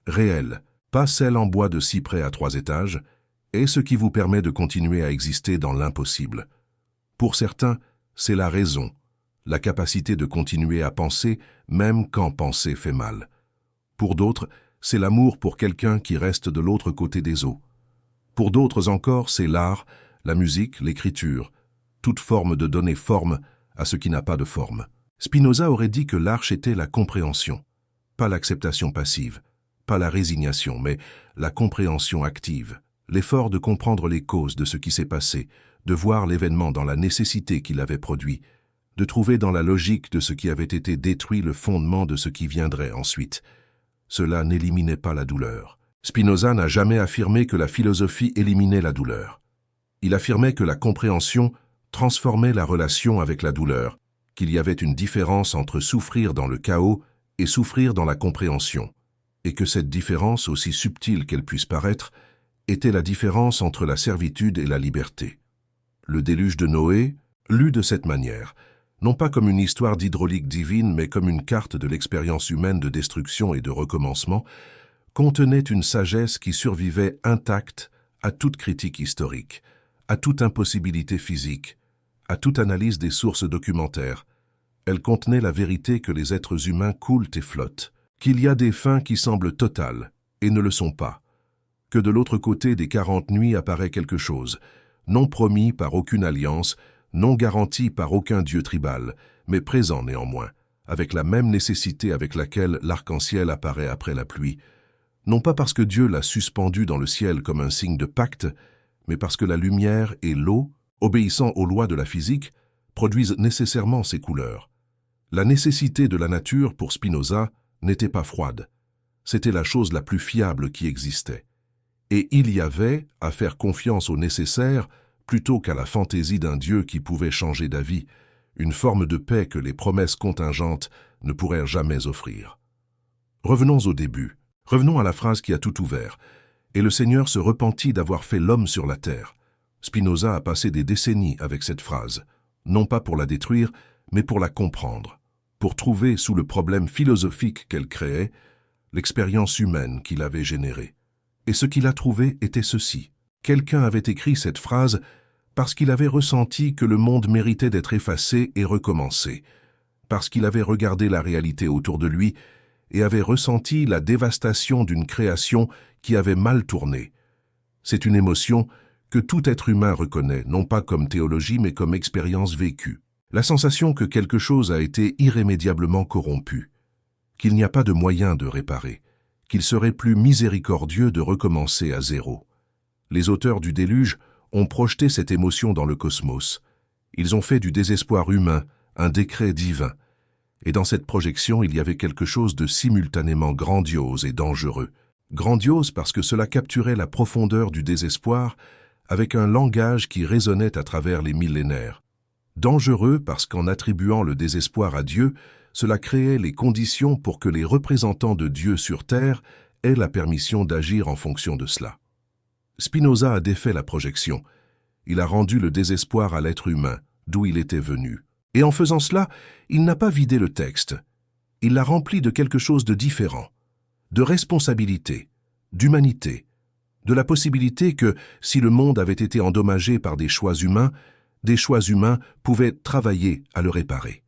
réelle, pas celle en bois de cyprès à 3 étages, est ce qui vous permet de continuer à exister dans l'impossible. Pour certains, c'est la raison, la capacité de continuer à penser même quand penser fait mal. Pour d'autres, c'est l'amour pour quelqu'un qui reste de l'autre côté des eaux. Pour d'autres encore, c'est l'art, la musique, l'écriture, toute forme de donner forme à ce qui n'a pas de forme. Spinoza aurait dit que l'arche était la compréhension, pas l'acceptation passive, pas la résignation, mais la compréhension active, l'effort de comprendre les causes de ce qui s'est passé, de voir l'événement dans la nécessité qu'il avait produit, de trouver dans la logique de ce qui avait été détruit le fondement de ce qui viendrait ensuite. Cela n'éliminait pas la douleur. Spinoza n'a jamais affirmé que la philosophie éliminait la douleur. Il affirmait que la compréhension transformait la relation avec la douleur, qu'il y avait une différence entre souffrir dans le chaos et souffrir dans la compréhension, et que cette différence, aussi subtile qu'elle puisse paraître, était la différence entre la servitude et la liberté. Le déluge de Noé, lu de cette manière, non pas comme une histoire d'hydraulique divine, mais comme une carte de l'expérience humaine de destruction et de recommencement, contenait une sagesse qui survivait intacte à toute critique historique, à toute impossibilité physique, à toute analyse des sources documentaires. Elle contenait la vérité que les êtres humains coulent et flottent, qu'il y a des fins qui semblent totales et ne le sont pas, que de l'autre côté des 40 nuits apparaît quelque chose, non promis par aucune alliance, non garanti par aucun dieu tribal, mais présent néanmoins, avec la même nécessité avec laquelle l'arc-en-ciel apparaît après la pluie, non pas parce que Dieu l'a suspendu dans le ciel comme un signe de pacte, mais parce que la lumière et l'eau, obéissant aux lois de la physique, produisent nécessairement ces couleurs. La nécessité de la nature, pour Spinoza, n'était pas froide. C'était la chose la plus fiable qui existait. Et il y avait à faire confiance au nécessaire plutôt qu'à la fantaisie d'un Dieu qui pouvait changer d'avis, une forme de paix que les promesses contingentes ne pourraient jamais offrir. Revenons au début, revenons à la phrase qui a tout ouvert. Et le Seigneur se repentit d'avoir fait l'homme sur la terre. Spinoza a passé des décennies avec cette phrase, non pas pour la détruire, mais pour la comprendre, pour trouver sous le problème philosophique qu'elle créait, l'expérience humaine qu'il avait générée. Et ce qu'il a trouvé était ceci. Quelqu'un avait écrit cette phrase parce qu'il avait ressenti que le monde méritait d'être effacé et recommencé, parce qu'il avait regardé la réalité autour de lui et avait ressenti la dévastation d'une création qui avait mal tourné. C'est une émotion que tout être humain reconnaît, non pas comme théologie, mais comme expérience vécue. La sensation que quelque chose a été irrémédiablement corrompu, qu'il n'y a pas de moyen de réparer, qu'il serait plus miséricordieux de recommencer à zéro. Les auteurs du déluge ont projeté cette émotion dans le cosmos. Ils ont fait du désespoir humain un décret divin. Et dans cette projection, il y avait quelque chose de simultanément grandiose et dangereux. Grandiose parce que cela capturait la profondeur du désespoir avec un langage qui résonnait à travers les millénaires. Dangereux parce qu'en attribuant le désespoir à Dieu, cela créait les conditions pour que les représentants de Dieu sur terre aient la permission d'agir en fonction de cela. Spinoza a défait la projection. Il a rendu le désespoir à l'être humain, d'où il était venu. Et en faisant cela, il n'a pas vidé le texte. Il l'a rempli de quelque chose de différent, de responsabilité, d'humanité, de la possibilité que, si le monde avait été endommagé par des choix humains pouvaient travailler à le réparer.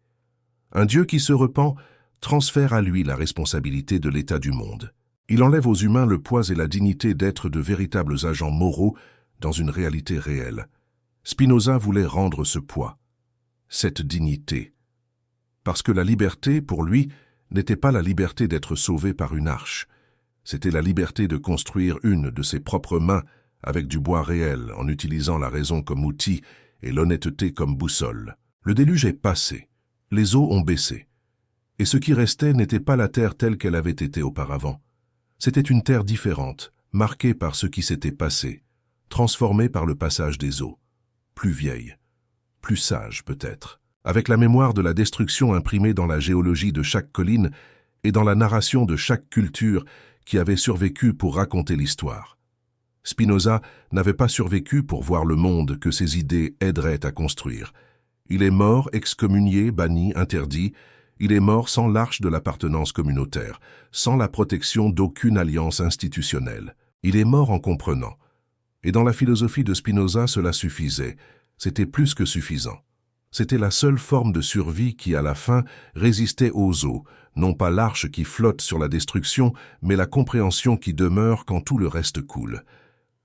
Un Dieu qui se repent transfère à lui la responsabilité de l'état du monde. Il enlève aux humains le poids et la dignité d'être de véritables agents moraux dans une réalité réelle. Spinoza voulait rendre ce poids, cette dignité. Parce que la liberté, pour lui, n'était pas la liberté d'être sauvé par une arche. C'était la liberté de construire une de ses propres mains avec du bois réel, en utilisant la raison comme outil et l'honnêteté comme boussole. Le déluge est passé. Les eaux ont baissé. Et ce qui restait n'était pas la terre telle qu'elle avait été auparavant. C'était une terre différente, marquée par ce qui s'était passé, transformée par le passage des eaux. Plus vieille, plus sage peut-être, avec la mémoire de la destruction imprimée dans la géologie de chaque colline et dans la narration de chaque culture qui avait survécu pour raconter l'histoire. Spinoza n'avait pas survécu pour voir le monde que ses idées aideraient à construire. Il est mort excommunié, banni, interdit. Il est mort sans l'arche de l'appartenance communautaire, sans la protection d'aucune alliance institutionnelle. Il est mort en comprenant. Et dans la philosophie de Spinoza, cela suffisait. C'était plus que suffisant. C'était la seule forme de survie qui, à la fin, résistait aux eaux, non pas l'arche qui flotte sur la destruction, mais la compréhension qui demeure quand tout le reste coule.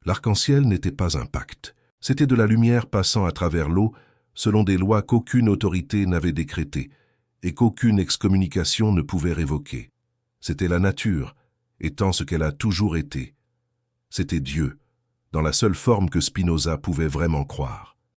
L'arc-en-ciel n'était pas un pacte. C'était de la lumière passant à travers l'eau, selon des lois qu'aucune autorité n'avait décrétées, et qu'aucune excommunication ne pouvait révoquer. C'était la nature, étant ce qu'elle a toujours été. C'était Dieu, dans la seule forme que Spinoza pouvait vraiment croire.